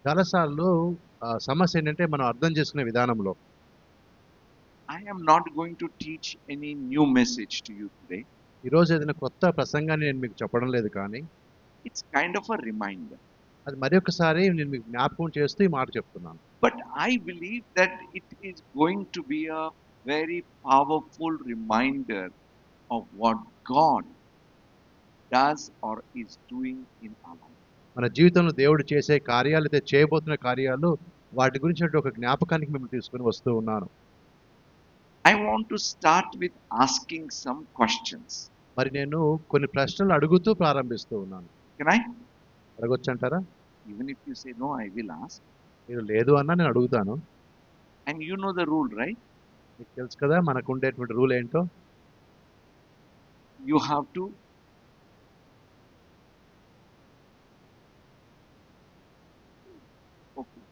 చాలాసార్లు సమస్య ఏంటంటే మనం అర్థం చేసుకునే విధానంలో. I am not going to teach any new message to you today. ఈరోజు ఏదైనా కొత్త ప్రసంగాన్ని నేను మీకు చెప్పడం లేదు కానీ, It's kind of a reminder. అది మరి ఒక్కసారి నేను మీకు జ్ఞాపకం చేస్తూ ఈ మాట చెప్తున్నాను. But I believe that it is going to be a very powerful reminder of what God does or is doing in our life. మన జీవితంలో దేవుడు చేసే కార్యాలు, అయితే చేయబోతున్న కార్యాలు, వాటి గురించినటువంటి ఒక జ్ఞాపకానికి మిమ్మల్ని తీసుకొని వస్తూ ఉన్నాను. I want to start with asking some questions. మరి నేను కొన్ని ప్రశ్నలు అడుగుతూ ప్రారంభిస్తూ ఉన్నాను. Can I? అడగొచ్చంటారా? Even if you say no, I will ask. మీరు లేదు అన్నా నేను అడుగుతాను. And you know the rule, right? మీకు తెలుసు కదా మనకు ఉండేటువంటి రూల్ ఏంటో. You have to okay.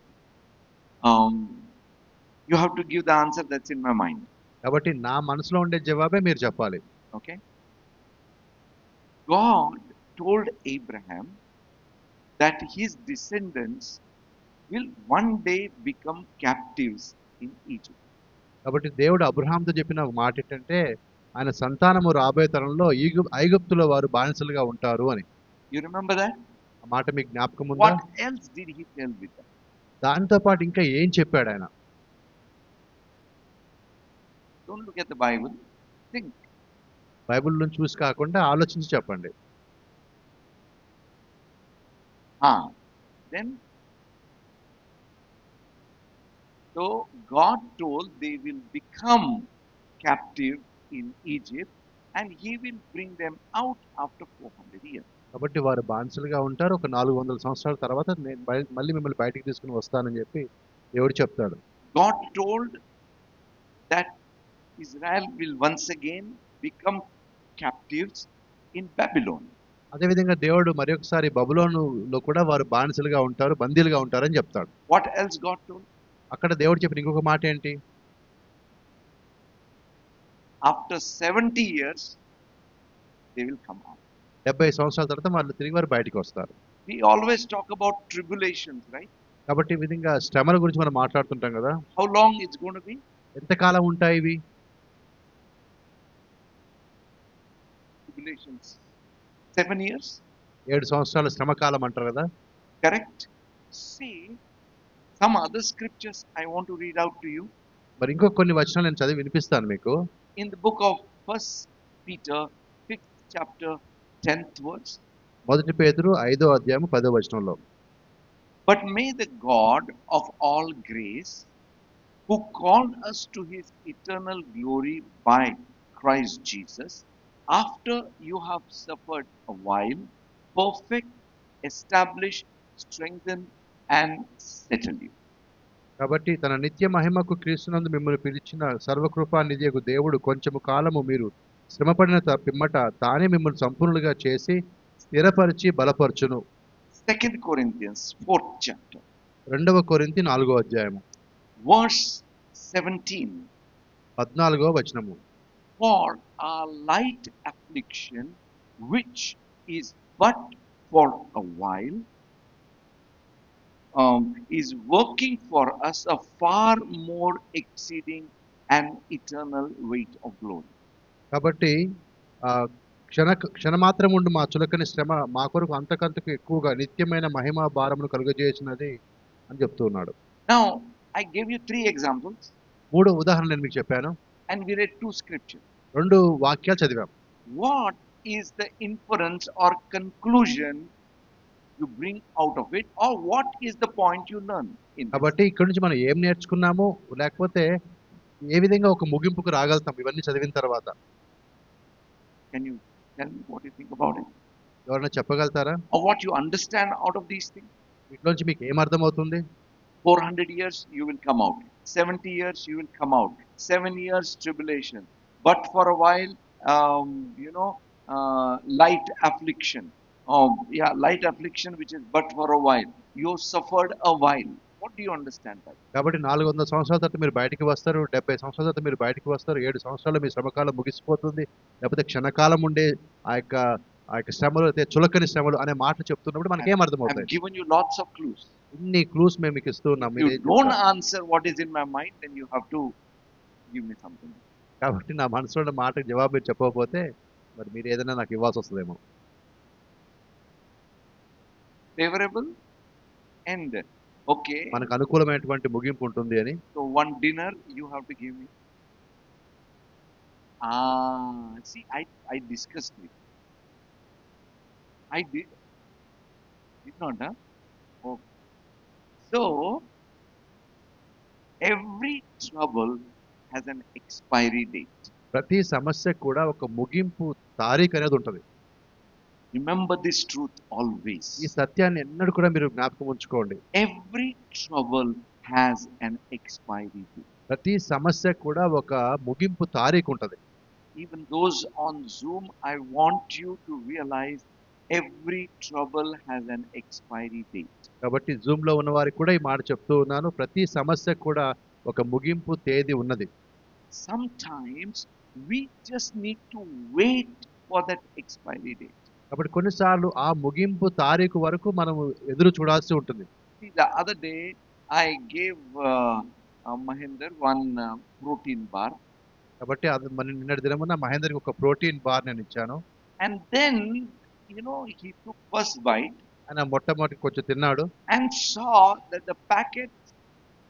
You have to give the answer that's in my mind. కాబట్టి నా మనసులో ఉండే జవాబే మీరు చెప్పాలి. Okay. God told Abraham that his descendants will one day become captives in Egypt. కాబట్టి దేవుడు అబ్రహాంతో చెప్పిన ఒక మాట ఏంటంటే, ఆయన సంతానము రాబోయే తరంలో ఐగుప్తులో వారు బానిసలుగా ఉంటారు అని. You remember that? ఆ మాట మీకు జ్ఞాపకం ఉందా? What else did he tell with that? దాంతో పాటు ఇంకా ఏం చెప్పాడు ఆయన? Don't look at the Bible. Think. Bible నుంచి చూసి కాకుండా ఆలోచించి చెప్పండి. Then so God told they will become captive in Egypt and he will bring them out after 400 years. కాబట్టి వారు బానిసలుగా ఉంటారు. ఒక 400 సంవత్సరాల తర్వాత నేను మళ్ళీ మిమ్మల్ని బయటికి తీసుకుని వస్తానని చెప్పి దేవుడు చెప్తాడు. God told that Israel will once again become captives in Babylon. అదేవిధంగా దేవుడు మరి ఒకసారి బబులోనులో కూడా వారు బానిసలుగా ఉంటారు, బందీలుగా ఉంటారని చెప్తాడు. What else God told? అక్కడ దేవుడు చెప్పిన ఇంకొక మాట ఏంటి? After 70 years they will come out. 70 సంవత్సరాల తర్వాత వాళ్ళు తిరిగి వారు బయటికి వస్తారు. We always talk about tribulations, right? కాబట్టి ఈ విధంగా శ్రమల గురించి మనం మాట్లాడుతుంటాం కదా. How long it's going to be? ఎంతకాలం ఉంటాయి ఇవి? Tribulations 7 years. 7 సంవత్సరాల శ్రమ కాలం అంటారు కదా. Correct? See, some other scriptures I want to read out to you. మరి ఇంకో కొన్ని వచనాలు నేను చదివి వినిపిస్తాను మీకు. In the book of 1 Peter 5th chapter 10th verse. 1 పేతురు 5వ అధ్యాయం 10వ వచనంలో. But may the God of all grace, who called us to his eternal glory by Christ Jesus, after you have suffered a while, perfect, establish, strengthen, and settle you. కాబట్టి తన నిత్య మహిమకు క్రీస్తునందు మిమ్మల్ని పిలిచిన సర్వకృపానిధియగు దేవుడు కొంచెము కాలము మీరు శ్రమపడిన పిమ్మట తానే మిమ్మల్ని సంపూర్ణులుగా చేసి స్థిరపరిచి బలపరచును. 2 Corinthians 4th chapter. 2వ కొరింథీ 4వ అధ్యాయము Verse 17. 14వ వచనము. For our light affliction, which is but for a while, is working for us a far more exceeding and eternal weight of glory. కాబట్టి క్షణమాత్రం ఉండు మా చులకని శ్రమ మా కొరకు అంతకంతకు ఎక్కువగా నిత్యమైన మహిమ భారమును కలుగజేసినది అని చెప్తున్నాడు. Now I gave you 3 examples. 3 ఉదాహరణలు నేను మీకు చెప్పాను. And we read 2 scriptures. 2 వాక్యాలు చదివాం. What is the inference or conclusion you bring out of it, or what is the point you learn in this? కాబట్టి ఇక్కడ నుంచి మనం ఏం నేర్చుకున్నాము, లేకపోతే ఏ విధంగా ఒక ముగింపుకు రాగలుగుతాం ఇవన్నీ చదివిన తర్వాత? Can you tell me what you think about it? ఎవరైనా చెప్పగలుగుతారా? Or what you understand out of these things? వీటిలోంచి మీకు ఏం అర్థమవుతుంది? 400 years you will come out. 70 years you will come out. 7 years tribulation. But for a while, light affliction. Light affliction which is but for a while. You suffered a while. What do you understand by that? కాబట్టి 400 సంవత్సరాల తర్వాత మీరు బయటికి వస్తారు, 70 సంవత్సరాల తర్వాత మీరు బయటికి వస్తారు, 7 సంవత్సరాలు మీ శ్రమకాలం ముగిసిపోతుంది, లేకపోతే క్షణకాలం ఉండే ఆ యొక్క శ్రమలు, అయితే చులకని శ్రమలు అనే మాటలు చెప్తున్నప్పుడు మనకి ఏం అర్థమవుతాయి? I've given you lots of clues. ఇన్ని క్లూస్ మేము మీకు ఇస్తూ ఉన్నాం, If మీరు you ఏం don't చెప్తారు? answer what is in my mind, then you have to give me something. కాబట్టి నా మనసులో ఉన్న మాటకు జవాబు మీరు చెప్పకపోతే మరి మీరు ఏదైనా నాకు ఇవ్వాల్సి వస్తుందేమో. Favorable? End. Okay. మనకు అనుకూలమైనటువంటి ముగింపు ఉంటుంది అని. So one dinner you have to give me. See, I discussed with you. I did not, huh? Okay. So every trouble has an expiry date. ప్రతి సమస్యకు కూడా ఒక ముగింపు తారీఖు అనేది ఉంటుంది. Remember this truth always. ఈ సత్యాన్ని ఎన్నడూ కూడా మీరు జ్ఞాపకం ఉంచుకోండి. Every trouble has an expiry date. ప్రతి సమస్యకు కూడా ఒక ముగింపు తారీఖు ఉంటుంది. Even those on Zoom, I want you to realize every trouble has an expiry date. కాబట్టి జూమ్ లో ఉన్న వారికి కూడా ఈ మాట చెప్తూ ఉన్నాను, ప్రతి సమస్యకు కూడా ఒక ముగింపు తేదీ ఉన్నది. Sometimes we just need to wait for that expiry date. కాబట్టి కొన్నిసార్లు ఆ ముగింపు తారీఖు వరకు మనము ఎదురు చూడాల్సి ఉంటుంది. See, the other day I gave Mahinder one protein bar. కాబట్టి అది మన నిన్నటి దినమున మహేందర్కి ఒక ప్రోటీన్ బార్ నేను ఇచ్చాను. And then, he took first bite ఆయన మొట్టమొదటి కొంచెం తిన్నాడు and saw that the packet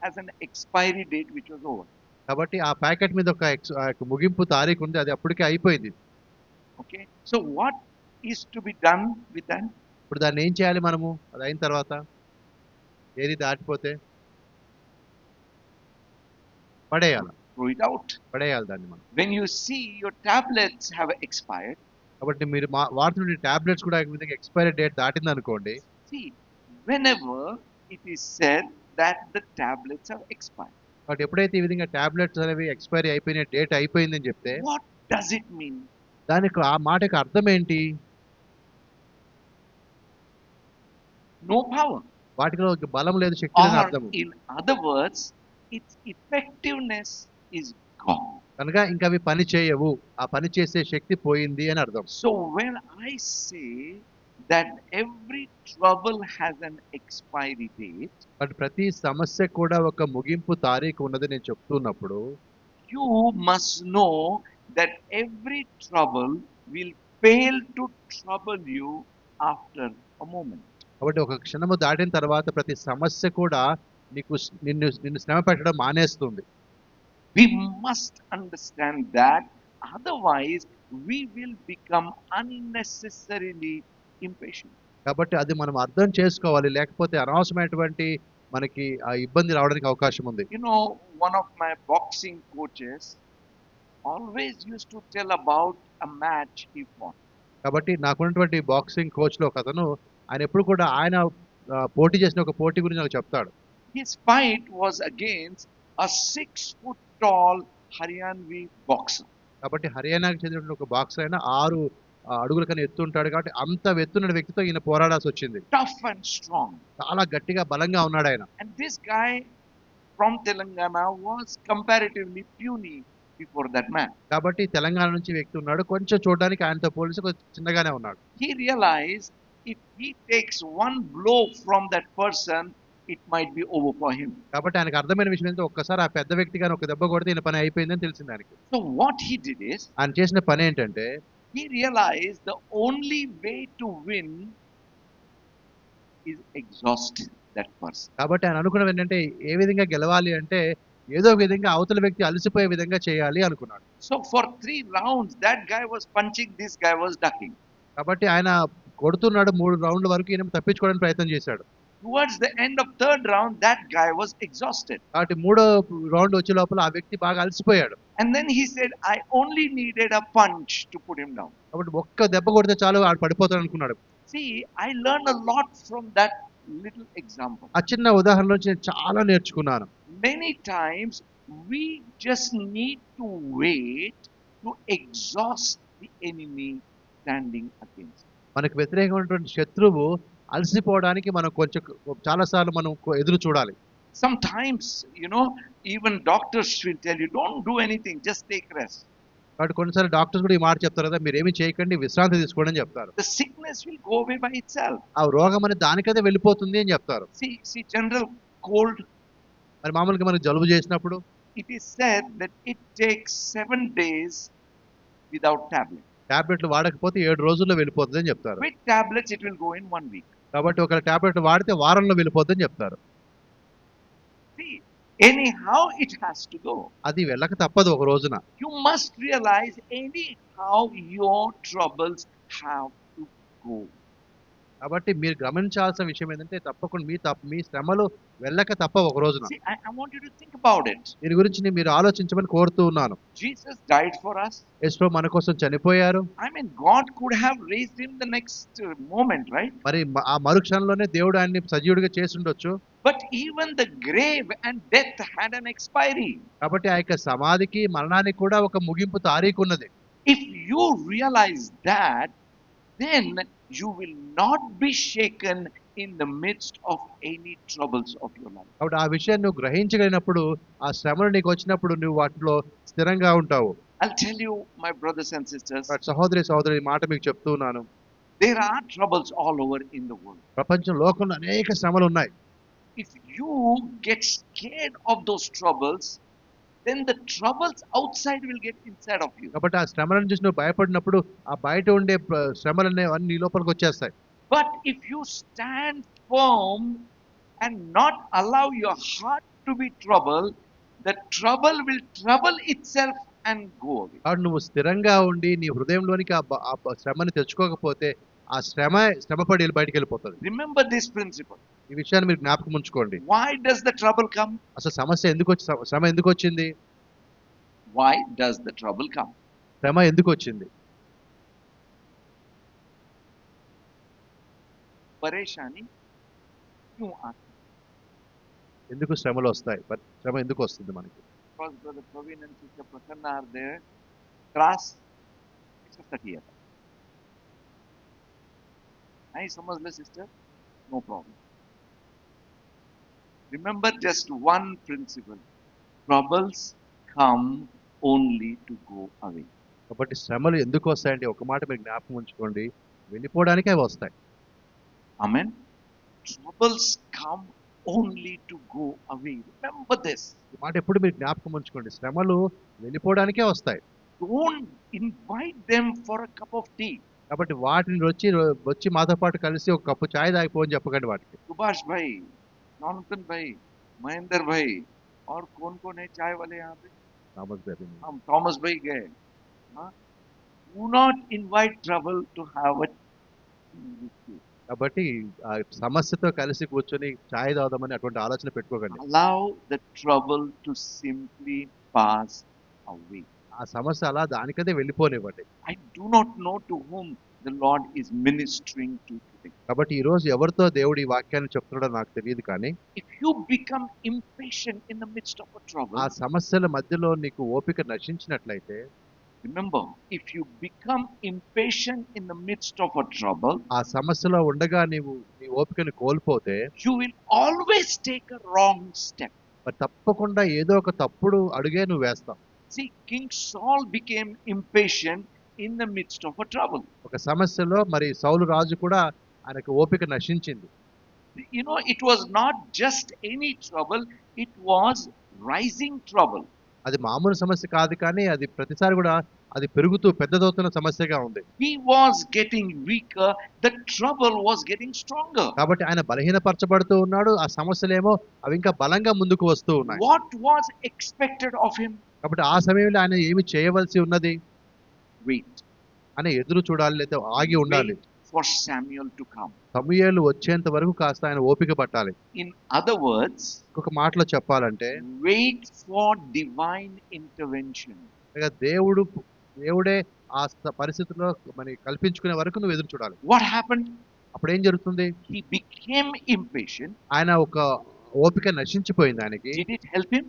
has an expiry date which was over. కాబట్టి ఆ ప్యాకెట్ మీద ఒక ముగింపు తారీఖు ఉంది, అది అప్పటికే అయిపోయింది. Okay, so what is to be done with that? ఇప్పుడు దాన్ని ఏం చేయాలి మనము? అది అయిన తర్వాత ఏది దాటిపోతే పడేయాలి, Throw it out. పడేయాలి దాన్ని మనం. When you see your tablets have expired, కాబట్టి మీరు వాడుతున్న టాబ్లెట్స్ కూడా ఈ విధంగా ఎక్స్పైరీ డేట్ దాటింది అనుకోండి, see, whenever it is said that the tablets have expired, కాబట్టి ఎప్పుడైతే ఈ విధంగా టాబ్లెట్స్ అనేవి ఎక్స్పైరీ అయిపోయిన డేట్ అయిపోయిందని చెప్తే what does it mean? దానికి ఆ మాటకి అర్థం ఏంటి? No power. వాటిలో బలం లేదు, శక్తి లేదు Or అర్థము. in other words, its effectiveness is gone. కనుక ఇంకా అవి పని చేయవు, ఆ పని చేసే శక్తి పోయింది అని అర్థం. So when I say that every trouble has an expiry date, but ప్రతి సమస్య కూడా ఒక ముగింపు తారీఖు ఉన్నది నేను చెప్తున్నప్పుడు, you must know that every trouble will fail to trouble you after a moment. కాబట్టి ఒక క్షణము దాటిన తర్వాత ప్రతి సమస్య కూడా నిన్ను శ్రమ పెట్టడం మానేస్తుంది. We must understand that, otherwise we will become unnecessarily impatient. కాబట్టి అది మనం అర్థం చేసుకోవాలి, లేకపోతే అనవసరమైనటువంటి మనకి ఆ ఇబ్బంది రావడానికి అవకాశం ఉంది. One of my boxing coaches always used to tell about a match he fought. కాబట్టి నాకున్నటువంటి బాక్సింగ్ కోచ్ లో ఒక అతను, ఆయన ఎప్పుడు కూడా ఆయన పోటీ చేసిన ఒక పోటీ గురించి నాకు చెప్తాడు. His fight was against a 6 foot tall Haryanvi boxer. కాబట్టి హర్యానాకు చెందిన ఒక బాక్సర్ అయినా 6 అడుగుల కన్నా ఎత్తు ఉంటాడు, కాబట్టి అంత ఎత్తున్న వ్యక్తితో ఈయన పోరాడాల్సి వచ్చింది. Tough and strong. చాలా గట్టిగా బలంగా ఉన్నాడు ఆయన. And this guy from Telangana was comparatively puny before that man. కాబట్టి తెలంగాణ నుంచి వ్యక్తి ఉన్నాడు, కొంచెం చూడడానికి ఆయనతో పోలిసి కొంచెం చిన్నగానే ఉన్నాడు. He realized if he takes one blow from that person, it might be over for him. కాబట్టి ఆయనకు అర్థమైన విషయం ఏంటంటే ఒక్కసారి ఆ పెద్ద వ్యక్తి గాని ఒక దెబ్బ కొడితే ఈయన పని అయిపోయిందని తెలిసింది ఆయనకి. So what he did is, ఆయన చేసిన పని ఏంటంటే, he realized the only way to win is exhaust that person. కాబట్టి ఆయన అనుకున్నది ఏంటంటే ఏ విధంగా గెలవాలి అంటే ఏదో ఒక విధంగా అవతల వ్యక్తి అలసిపోయే విధంగా చేయాలి అనుకున్నాడు. So for 3 rounds, that guy was punching, this guy was ducking. కాబట్టి ఆయన కొడుతున్నాడు, 3 రౌండ్ల వరకు ఈయన తప్పించుకోవడానికి ప్రయత్నం చేశాడు. Towards the end of 3rd round, that guy was exhausted. కాబట్టి 3వ రౌండ్ వచ్చే లోపల ఆ వ్యక్తి బాగా అలసిపోయాడు. And then he said, I only needed a punch to put him down. కాబట్టి ఒక్క దెబ్బ కొడితే చాలు ఆడు పడిపోతాడు అనుకున్నాడు. See, I learned a lot from that little example. ఆ చిన్న ఉదాహరణ నుంచి నేను చాలా నేర్చుకున్నాను. Many times we just need to wait to exhaust the enemy standing against. మనకు వ్యతిరేకమైనటువంటి శత్రువు అలసిపోవడానికి మనం చాలా సార్లు మనం ఎదురు చూడాలి. Sometimes, even doctors will tell you, don't do anything, just take rest. కాబట్టి కొన్నిసార్లు డాక్టర్స్ కూడా ఈ మాట చెప్తారు కదా, మీరేమీ చేయకండి, విశ్రాంతి తీసుకోండి అని చెప్తారు. The sickness will go away by itself. ఆ రోగం అనేది దానికదే వెళ్ళిపోతుంది అని చెప్తారు. See, general cold, మరి మామూలుగా మనకు జలుబు చేసినప్పుడు it is said that it takes 7 days without tablet. టాబ్లెట్లు వాడకపోతే 7 రోజుల్లో వెళ్ళిపోతుంది అని చెప్తారు. With tablets, it will go in 1 week. కాబట్టి ఒక టాబ్లెట్ వాడితే వారంలో వెళ్ళిపోతుంది అని చెప్తారు. See, anyhow it has to go. అది వెళ్ళక తప్పదు ఒక రోజున. You must realize anyhow your troubles have to go. కాబట్టి మీరు గమనించాల్సిన విషయం ఏంటంటే తప్పకుండా మీ శ్రమలు వెళ్ళక తప్ప ఒక రోజున. See, I want you to think about it. దీని గురించి మీరు ఆలోచించమని కోరుతూ ఉన్నాను. Jesus died for us. యేసు మన కోసం చనిపోయారు. I mean, God could have raised him the next moment, right? మరి ఆ మరుక్షణంలోనే దేవుడు ఆయన్ని సజీవుడిగా చేసి ఉండొచ్చు. But even the grave and death had an expiry. కాబట్టి ఆ యొక్క సమాధికి మరణానికి కూడా ఒక ముగింపు తారీఖు ఉన్నది. If you realize that, then you will not be shaken in the midst of any troubles of your life. కాబట్టి ఆ విషయాన్ని నువ్వు గ్రహించగలిగినప్పుడు, ఆ శ్రమలు నీకు వచ్చినప్పుడు నువ్వు వాటిలో స్థిరంగా ఉంటావు. I'll tell you, my brothers and sisters, సహోదరి మాట మీకు చెప్తూ ఉన్నాను. there are troubles all over in the world. ప్రపంచం లోకంలో అనేక శ్రమలు ఉన్నాయి. If you get scared of those troubles, then the troubles outside will get inside of you. కాబట్టి ఆ శ్రమలను చూసి నువ్వు భయపడినప్పుడు ఆ బయట ఉండే శ్రమలనే అన్ని నీ లోపలికి వచ్చేస్తాయి. But if you stand firm and not allow your heart to be troubled, the trouble will trouble itself and go away. కాబట్టి నువ్వు స్థిరంగా ఉండి నీ హృదయంలోనికి ఆ శ్రమని తెచ్చుకోకపోతే ఆ శ్రమపడి బయటికి వెళ్ళిపోతుంది. Remember this principle. ఈ విషయాన్ని మీరు జ్ఞాపకం ఉంచుకోండి. Why does the trouble come? అసలు శ్రమ ఎందుకు వచ్చింది? Why does the trouble come? శ్రమ ఎందుకు వచ్చింది? परेशानी क्यों आती? ఎందుకు శ్రమలు వస్తాయి? శ్రమ ఎందుకు వస్తుంది మనకి? Because Brother Praveen and Sister Prasanna are there. Class, it's a year. नहीं समझ ले sister? No problem. Remember just one principle. Troubles come only to go away. కాబట్టి శ్రమలు ఎందుకు వస్తాయంటే ఒక మాట మీరు జ్ఞాపకం ఉంచుకోండి, వెళ్ళిపోవడానికే అవి వస్తాయి. Amen. Troubles come only to go away. Remember this. ఈ మాట ఎప్పుడు మీరు జ్ఞాపకం ఉంచుకోండి, శ్రమలు వెళ్ళిపోవడానికే వస్తాయి. Don't invite them for a cup of tea. కాబట్టి వాటిని వచ్చి మాతో పాటు కలిసి ఒక కప్పు చాయ్ తాగిపోని చెప్పకండి వాటికి. सुभाष भाई, नॉनतन भाई, महेंद्र भाई और कौन है चाय वाले यहाँ पे? हम थॉमस भाई गए. Do not invite trouble to have a tea with you. కాబట్టి ఆ సమస్యతో కలిసి కూర్చొని చాయ్ తాగుదామని అటువంటి ఆలోచన పెట్టుకోకండి. Allow the trouble to simply pass away. ఆ సమస్య అలా దానికదే వెళ్ళిపోనివ్వండి. I do not know to whom the Lord is ministering to today. కాబట్టి ఈ రోజు ఎవరితో దేవుడు ఈ వాక్యాన్ని చెప్తున్నాడో నాకు తెలియదు, కానీ If you become impatient in the midst of a trouble, ఆ సమస్యల మధ్యలో నీకు ఓపిక నశించినట్లయితే, remember, if you become impatient in the midst of a trouble, ఆ సమస్యలో ఉండగా నీ ఓపికను కోల్పోతే you will always take a wrong step. మరి తప్పకుండా ఏదో ఒక తప్పుడు అడుగే నువ్వు వేస్తావు. See, King Saul became impatient in the midst of a trouble. ఒక సమస్యలో మరి సౌలు రాజు కూడా ఆయనకు ఓపిక నశించింది. You know, it was not just any trouble, it was rising trouble. అది మామూలు సమస్య కాదు, కానీ అది ప్రతిసారి కూడా అది పెరుగుతూ పెద్దదవుతున్న సమస్యగా ఉంది. He was getting weaker, the trouble was getting stronger. కాబట్టి ఆయన బలహీనపరచబడుతూ ఉన్నాడు, ఆ సమస్యలేమో అవి ఇంకా బలంగా ముందుకు వస్తూ ఉన్నాయి. What was expected of him? కాబట్టి ఆ సమయంలో ఆయన ఏమి చేయవలసి ఉన్నది? Wait. అని ఎదురు చూడాలి, లేదా ఆగి ఉండాలి. Wait for Samuel to come. సమూయేలు వచ్చేంత వరకు కాస్త ఆయన ఓపిక పట్టాలి. In other words, ఇంకొక మాటలో చెప్పాలంటే, wait for divine intervention. ఇక దేవుడే ఆ పరిస్థితుల్లో మరి కల్పించుకునే వరకు నువ్వు ఎదురు చూడాలి. What happened? అప్పుడు ఏం జరుగుతుంది? He became impatient. ఆయన ఒక ఓపిక నశించిపోయింది ఆయనకి. Did it help him?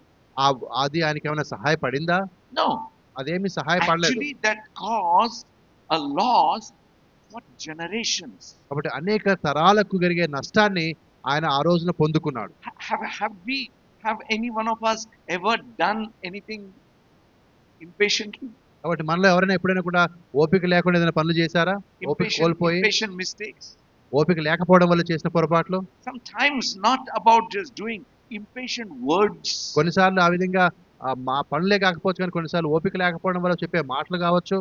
అది ఆయనకి ఏమైనా సహాయపడిందా? No. అదేమి సహాయపడలేదు. Actually, that caused a loss for generations. కాబట్టి అనేక తరాలకు జరిగే నష్టాన్ని ఆయన ఆ రోజున పొందుకున్నాడు. Have any one of us ever done anything impatiently? కాబట్టి మనలో ఎవరైనా ఎప్పుడైనా కూడా ఓపిక లేకుండా ఏదైనా పనులు చేశారా? ఓపిక కోల్పోయి impatient mistakes. ఓపిక లేకపోవడం వల్ల చేసిన పొరపాట్లు Sometimes not about just doing impatient words. కొన్నిసార్లు ఆ విధంగా మా పనులే కాకపోవచ్చు కానీ కొన్నిసార్లు ఓపిక లేకపోవడం వల్ల చెప్పే మాటలు కావచ్చు.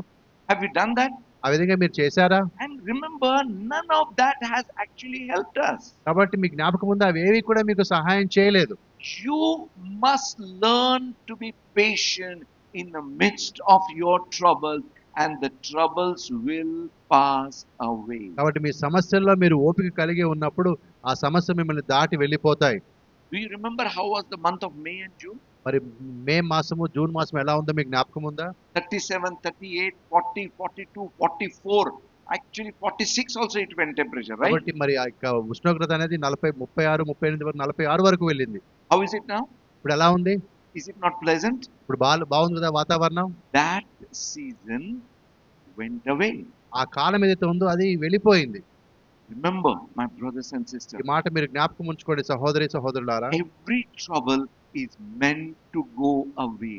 Have you done that? ఆ విధంగా మీరు చేశారా? And remember, none of that has actually helped us. కాబట్టి మీ జ్ఞాపకం ఉందా అవేవి కూడా మీకు సహాయం చేయలేదు. You must learn to be patient in the midst of your troubles, and the troubles will pass away. కాబట్టి మీ సమస్యల్లో మీరు ఓపిక కలిగి ఉన్నప్పుడు ఆ సమస్య మిమ్మల్ని దాటి వెళ్ళిపోతాయి. Do you remember how was the month of May and June? మరి మే మాసము జూన్ మాసం ఎలా ఉందో మీకు జ్ఞాపకం ఉందా? 37, 38, 40, 42, 44. Actually 46 also it went temperature, right? కాబట్టి మరి ఆ యొక్క ఉష్ణోగ్రత అనేది 40, 36, 38 వరకు 46 వరకు వెళ్ళింది. How is it now? ఇప్పుడు ఎలా ఉంది? Is it not pleasant? ఇప్పుడు బాగుంది కదా వాతావరణం? That season went away. ఆ కాలం ఏదైతే ఉందో అది వెళ్ళిపోయింది. Remember, my brothers and sisters, ఈ మాట మీరు జ్ఞాపకం ఉంచుకోండి సహోదరి సహోదరులారా. every trouble is meant to go away.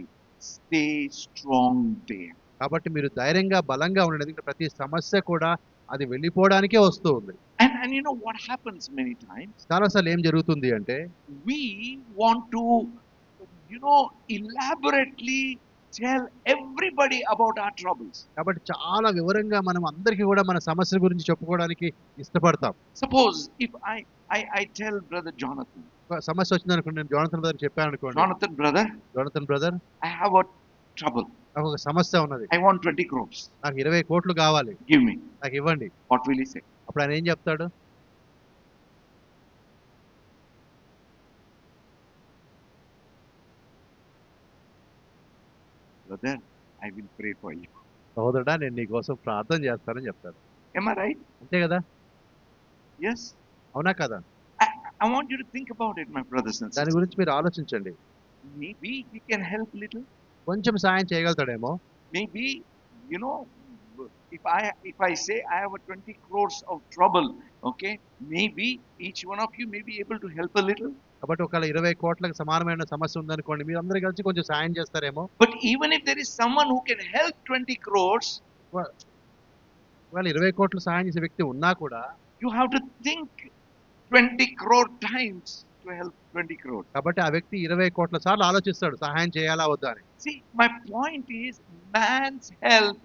Stay strong there. కాబట్టి మీరు ధైర్యంగా బలంగా ఉండండి. ఎందుకంటే ప్రతి సమస్య కూడా అది వెళ్ళిపోవడానికే వస్తూ ఉంది. And you know what happens many times? చాలాసార్లు ఏం జరుగుతుంది అంటే We want to, elaborately tell everybody about our troubles. కాబట్టి చాలా వివరంగా మనం అందరికీ కూడా మన సమస్య గురించి చెప్పుకోవడానికి ఇష్టపడతాం. Suppose if I tell Brother Jonathan, ఒక సమస్య వచ్చిందనుకోండి, నేను జోనథన్ బ్రదర్ చెప్పాను అనుకోండి, Jonathan brother I have a trouble. నాకు ఒక సమస్య ఉన్నది, I want 20 crores. నాకు 20 కోట్లు కావాలి, Give me. నాకు ఇవ్వండి. What will he say? అప్పుడు ఆయన ఏం చెప్తాడు? Brother, I will pray for you. సహోదరుడా నేను నీ కోసం ప్రార్థన చేస్తానని చెప్తాడు. Am I right? అంతే కదా? Yes. అవునా కదా? I want you to think about it, my brothers and దాని sisters. గురించి మీరు ఆలోచించండి. Maybe he can help little. కొంచెం సాయం చేయగలుగుతాడేమో. Maybe, if I say I have a 20 crores of trouble, okay, maybe each one of you may be able to help a little. కాబట్టి ఒకవేళ 20 కోట్లకు సమానమైన సమస్య ఉందనుకోండి, మీరు అందరూ కలిసి కొంచెం సాయం చేస్తారేమో. But even if there is someone who can help 20 crores, ఒకవేళ 20 కోట్లు సాయం చేసే వ్యక్తి ఉన్నా కూడా you have to think 20 crore times to help 20 crores. కాబట్టి ఆ వ్యక్తి 20 కోట్ల సార్లు ఆలోచిస్తాడు సహాయం చేయాలా వద్దా అని. See, my point is, man's help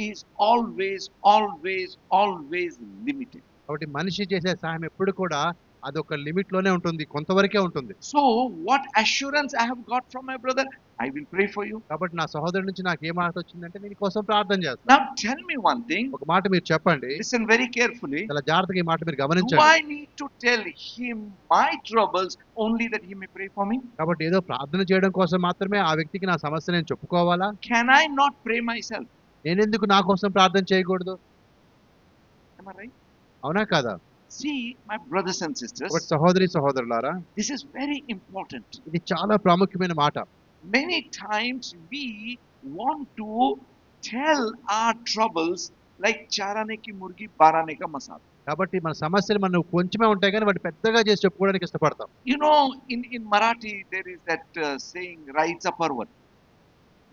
is always limited. కాబట్టి మనిషి చేసే సహాయం ఎప్పుడు కూడా అదొక లిమిట్ లోనే ఉంటుంది, కొంతవరకే ఉంటుంది. So what assurance I have got from my brother? I will pray for you. కాబట్టి నా సహోదరుడి నుంచి నాకు ఏ మాట వచ్చిందంటే నేను కోసం ప్రార్థన చేస్తాను. Now tell me one thing. ఒక మాట మీరు చెప్పండి, Listen very carefully. చాలా జాగ్రత్తగా ఈ మాట మీరు Do గమనించండి. I need to tell him my troubles only that he may pray for me? కాబట్టి ఏదో ప్రార్థన చేయడం కోసం మాత్రమే ఆ వ్యక్తికి నా సమస్య నేను చెప్పుకోవాలా? Can I not pray myself? నేను ఎందుకు నా కోసం ప్రార్థన చేయకూడదు? Am I right? అవునా కదా? See, my brothers and sisters, కాబట్టి సహోదరి సహోదరులారా, this is very important. ఇది చాలా ప్రాముఖ్యమైన మాట. Many times we want to tell our troubles like charane ki murgi barane ka masala. కాబట్టి మన సమస్యలు మనం కొంచెమే ఉంటాయి కానీ వాటి పెద్దగా చేసి చెప్పుకోవడానికి ఇష్టపడతాం. In Marathi there is that saying raisa parvat,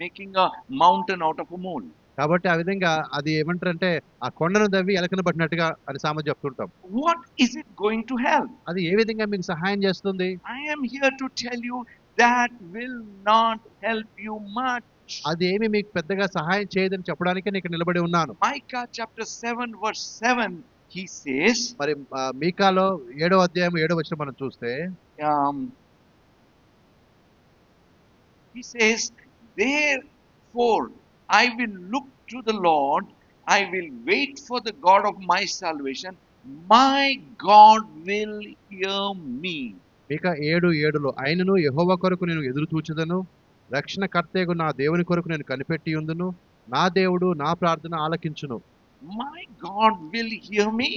making a mountain out of a mole. కాబట్టి ఆ విధంగా అది ఏమంటారంటే ఆ కొండను దవ్వి ఎలకను పట్టినట్టుగా అని సామెత చెప్తుంటాం. What is it going to help? అది ఏ విధంగా మీకు సహాయం చేస్తుంది? I am here to tell you that will not help you much. అది ఏమి మీకు పెద్దగా సహాయం చేయదని చెప్పడానికి నేను ఇక్కడ నిలబడి ఉన్నాను. Micah chapter 7 verse 7, he says, మరి మీకాలో 7వ అధ్యాయం 7వ వచనం మనం చూస్తే he says, therefore I will look to the Lord, I will wait for the God of my salvation, my God will hear me. మీకా 7:7లో ఆయనను యెహోవా కొరకు నేను ఎదురు చూచుదను, రక్షణకర్తయగు నా దేవుని కొరకు నేను కనిపెట్టి ఉందును, నా దేవుడు నా ప్రార్థన ఆలకించును. My God will hear me.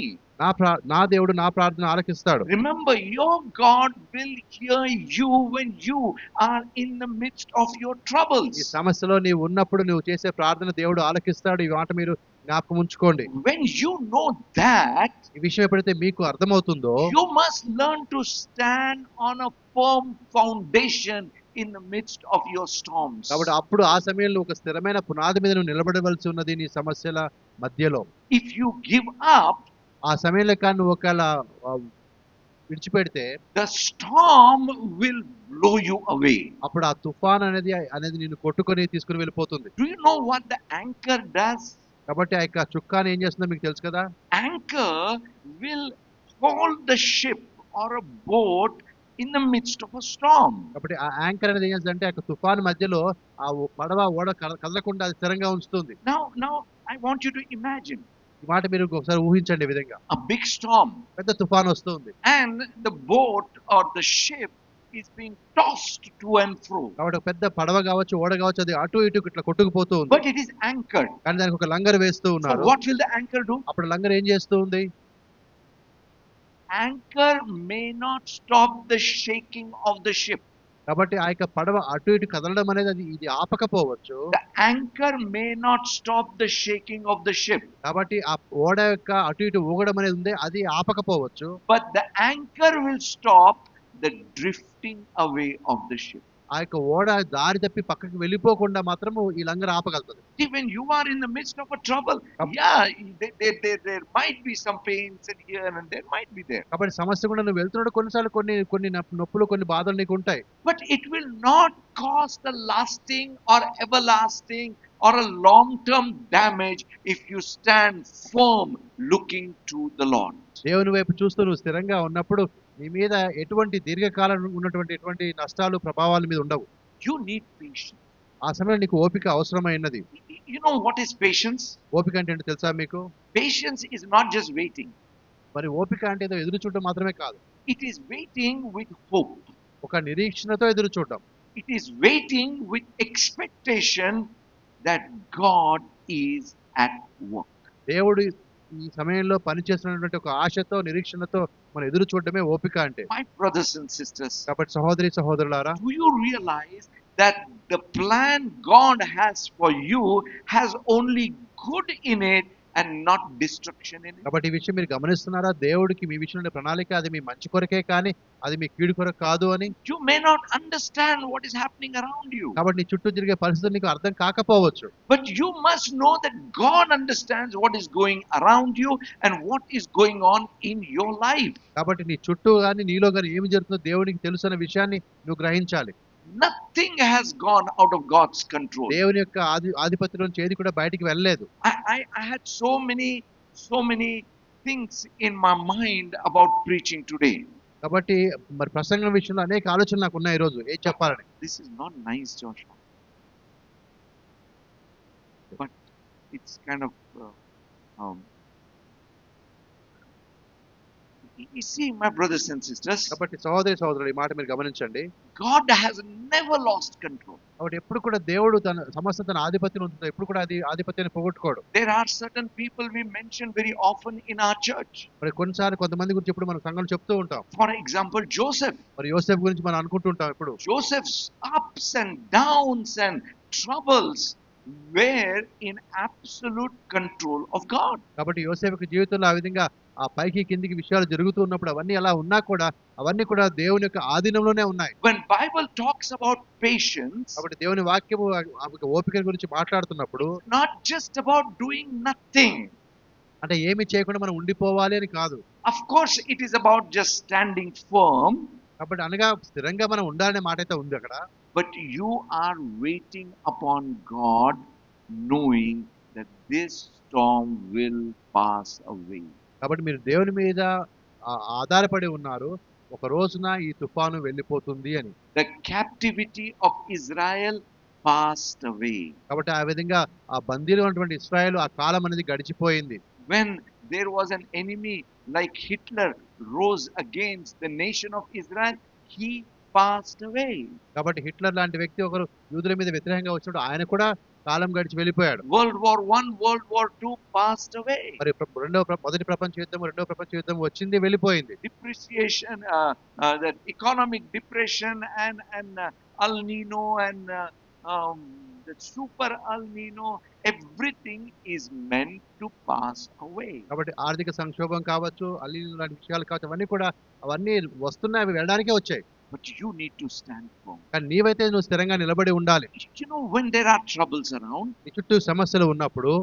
నా దేవుడు నా ప్రార్థన ఆలకిస్తాడు. Remember, your God will hear you when you are in the midst of your ఈ troubles. సమస్యలో నీవు ఉన్నప్పుడు నువ్వు చేసే ప్రార్థన దేవుడు ఆలకిస్తాడు. ఈ మాట మీరు జ్ఞాపకం ఉంచుకోండి. When you know that, ఈ విషయం ఎప్పుడైతే మీకు అర్థమవుతుందో you must learn to stand on a firm foundation in the midst of your storms. కాబట్టి అప్పుడు ఆ సమయంలో ఒక స్థిరమైన పునాది మీద నువ్వు నిలబడవలసి ఉన్నది నీ సమస్యల మధ్యలో. If you give up, ఆ సమయంలో కానీ నువ్వు ఒకవేళ విడిచిపెడితే the storm will blow you away. అప్పుడు ఆ తుఫాన్ అనేది నిన్ను కొట్టుకొని తీసుకుని వెళ్ళిపోతుంది. Do you know what the anchor does? కాబట్టి ఆ యొక్క చుక్కాని ఏం చేస్తుందో మీకు తెలుసు కదా. Anchor will hold the ship or a boat in the midst of a storm. కాబట్టి ఆ యాంకర్ అనేది ఏం చేస్తుందంటే ఆ యొక్క తుఫాను మధ్యలో ఆ పడవ ఓడ కదలకుండా అది స్థిరంగా ఉంచుతుంది. Now I want you to imagine ఈ మాట మీరు ఒకసారి ఊహించండి ఈ విధంగా. a big storm, పెద్ద తుఫాను వస్తుంది. and the boat or the ship is being tossed to and fro. కాబట్టి ఒక పెద్ద పడవ కావచ్చు, ఓడ కావచ్చు, అది అటు ఇటు ఇట్లా కొట్టుకుపోతూ ఉంది. But it is anchored. కానీ దానికి ఒక లంగర్ వేస్తూ So ఉన్నారు. what will the anchor do? అప్పుడు లంగర్ ఏం చేస్తూ ఉంది? Anchor may not stop the shaking of the ship. కాబట్టి ఆ యొక్క పడవ అటు ఇటు కదలడం అనేది ఇది ఆపకపోవచ్చు. The anchor may not stop the shaking of the ship. కాబట్టి ఆ ఓడ యొక్క అటు ఇటు ఊగడం అనేది ఉంది, అది ఆపకపోవచ్చు. But the anchor will stop the drifting away of the ship. ఆ యొక్క ఓడ దారి తప్పి పక్కకి వెళ్ళిపోకుండా మాత్రము ఈ langar ఆపగలుగుతుంది. See, when you are in the midst of a trouble, Yep. yeah, there might be some pains and here and there might be there. కాబట్టి సమస్య కూడా నువ్వు వెళ్తున్నాడు, కొన్నిసార్లు కొన్ని నొప్పులు, కొన్ని బాధలు నీకు ఉంటాయి. But it will not cause the lasting or everlasting or a long-term damage if you stand firm looking to the Lord. దేవుని వైపు చూస్తూ నువ్వు స్థిరంగా ఉన్నప్పుడు నీ మీద ఎటువంటి దీర్ఘకాలం ఉన్నటువంటి ఎటువంటి నష్టాలు ప్రభావాల మీద ఉండవు. You need patience. ఆ సమయంలో నీకు ఓపిక అవసరమైనది. You know what is patience? ఓపిక అంటే ఏంటో తెలుసా మీకు? Patience is not just waiting. మరి ఓపిక అంటే ఏదో ఎదురు చూడడం మాత్రమే కాదు. It is waiting with hope. ఒక నిరీక్షణతో ఎదురు చూడడం. It is waiting with expectation that God is at work. దేవుడు ఈ సమయంలో పనిచేస్తున్నటువంటి ఒక ఆశతో, నిరీక్షణతో మనం ఎదురు చూడడమే ఓపిక అంటే. My brothers and sisters, కాబట్టి సహోదరి సహోదరులారా, do you realize that the plan God has for you has only good in it and not destruction in it? కాబట్టి ఈ విషయం మీరు గమనిస్తున్నారా? దేవుడికి మీ విషయంలో ప్రణాళిక అది మీ మంచి కొరకే కానీ అది మీ కీడు కొరకు కాదు అని. You may not understand what is happening around you, కాబట్టి నీ చుట్టూ జరిగే పరిస్థితులు నీకు అర్థం కాకపోవచ్చు. but you must know that God understands what is going around you and what is going on in your life. కాబట్టి నీ చుట్టూ కానీ నీలో కానీ ఏమి జరుగుతుందో దేవునికి తెలుసు అనే విషయాన్ని నువ్వు గ్రహించాలి. Nothing has gone out of God's control. దేవుని యొక్క ఆధిపత్యం నుంచి ఏది కూడా బయటికి వెళ్ళలేదు. I had so many things in my mind about preaching today. కాబట్టి మరి ప్రసంగం విషయంలో అనేక ఆలోచనలు నాకు ఉన్నాయి ఈ రోజు ఏం చెప్పాలని. This is not nice, Joshua, but it's kind of you see, my brothers and sisters, కాబట్టి సహోదరి సహోదరులు ఈ మాట మీరు గమనించండి. God has never lost control. కాబట్టి ఎప్పుడు కూడా దేవుడు తన సమస్త తన ఆధిపత్యం ఉంచుతాడు. ఎప్పుడు కూడా అది ఆధిపత్యాన్ని పోగొట్టుకోడు. There are certain people we mention very often in our church. మరి కొన్నిసార్లు కొంతమంది గురించి ఇప్పుడు మన సంఘంలో చెప్తూ ఉంటాం. For example, Joseph. మరి యోసేపు గురించి మనం అనుకుంటుంటాం ఇప్పుడు. Joseph's ups and downs and troubles were in absolute control of God. కాబట్టి యోసేపు జీవితంలో ఆ విధంగా ఆ పైకి కిందికి విషయాలు జరుగుతూ ఉన్నప్పుడు అవన్నీ అలా ఉన్నా కూడా అవన్నీ కూడా దేవుని యొక్క ఆధీనంలోనే ఉన్నాయి. When Bible talks about patience, కాబట్టి దేవుని వాక్యము ఓపిక గురించి మాట్లాడుతున్నప్పుడు not just about doing nothing. అంటే ఏమి చేయకుండా మనం ఉండిపోవాలి అని కాదు. Of course, it is about just standing firm. కాబట్టి అనగా స్థిరంగా మనం ఉండాలనే మాట అయితే ఉంది అక్కడ. But you are waiting upon God, knowing that this storm will pass away. కాబట్టి మీరు దేవుని మీద ఆధారపడి ఉన్నారు, ఒక రోజున ఈ తుఫాను వెళ్ళిపోతుంది అని. The captivity of Israel passed away. కాబట్టి ఆ విధంగా ఆ బందీలు ఉన్నటువంటి ఇశ్రాయేలు ఆ కాలం అనేది గడిచిపోయింది. When there was an enemy like Hitler rose against the nation of Israel, he passed away. కాబట్టి హిట్లర్ లాంటి వ్యక్తి ఒకరు యూదుల మీద వ్యతిరేకంగా వచ్చినప్పుడు ఆయన కూడా కాలం గడిచి వెళ్ళిపోయాడు. World War I, World War II passed away. మరి మొదటి ప్రపంచ యుద్ధం, రెండవ ప్రపంచ యుద్ధం వచ్చింది, వెళ్ళిపోయింది. Depreciation, that economic depression and El Nino and the super El Nino, everything is meant to pass away. కాబట్టి ఆర్థిక సంక్షోభం కావచ్చు, అల్లి లాంటి విషయాలు కావచ్చు, అవన్నీ వస్తున్నాయి, అవి వెళ్ళడానికే వచ్చాయి. but you need to stand firm. కానీ నీవైతే నువ్వు స్థిరంగా నిలబడి ఉండాలి. You know, when there are troubles around, నీ చుట్టూ సమస్యలు ఉన్నప్పుడు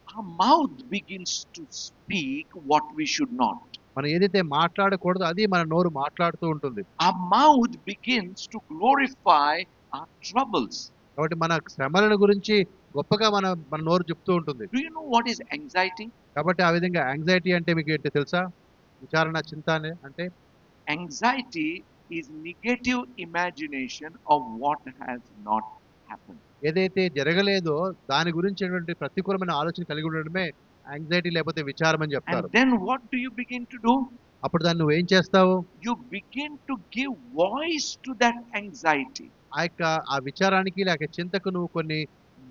our mouth begins to speak what we should not. మనం ఏదైతే మాట్లాడకూడదో అది మన నోరు మాట్లాడుతూ ఉంటుంది. Our mouth begins to glorify our troubles. కాబట్టి మన శ్రమలను గురించి గొప్పగా మన నోరు చెప్తూ ఉంటుంది. Do you know what is anxiety? కాబట్టి ఆ విధంగా యాంగ్జైటీ అంటే మీకు ఏంటో తెలుసా? విచారణ, చింత అంటే Anxiety is negative imagination of what has not happened. ఏదైతే జరగలేదో దాని గురించి ప్రతికూలమైన ఆలోచన కలిగి ఉండడమే యాంగ్జైటీ లేకపోతే విచారం అని చెప్తారు. And then what do you begin to do? అప్పుడు దాన్ని నువ్వేం చేస్తావు? You begin to give voice to that anxiety. ఆ విచారానికి లేక చింతకు నువ్వు కొన్ని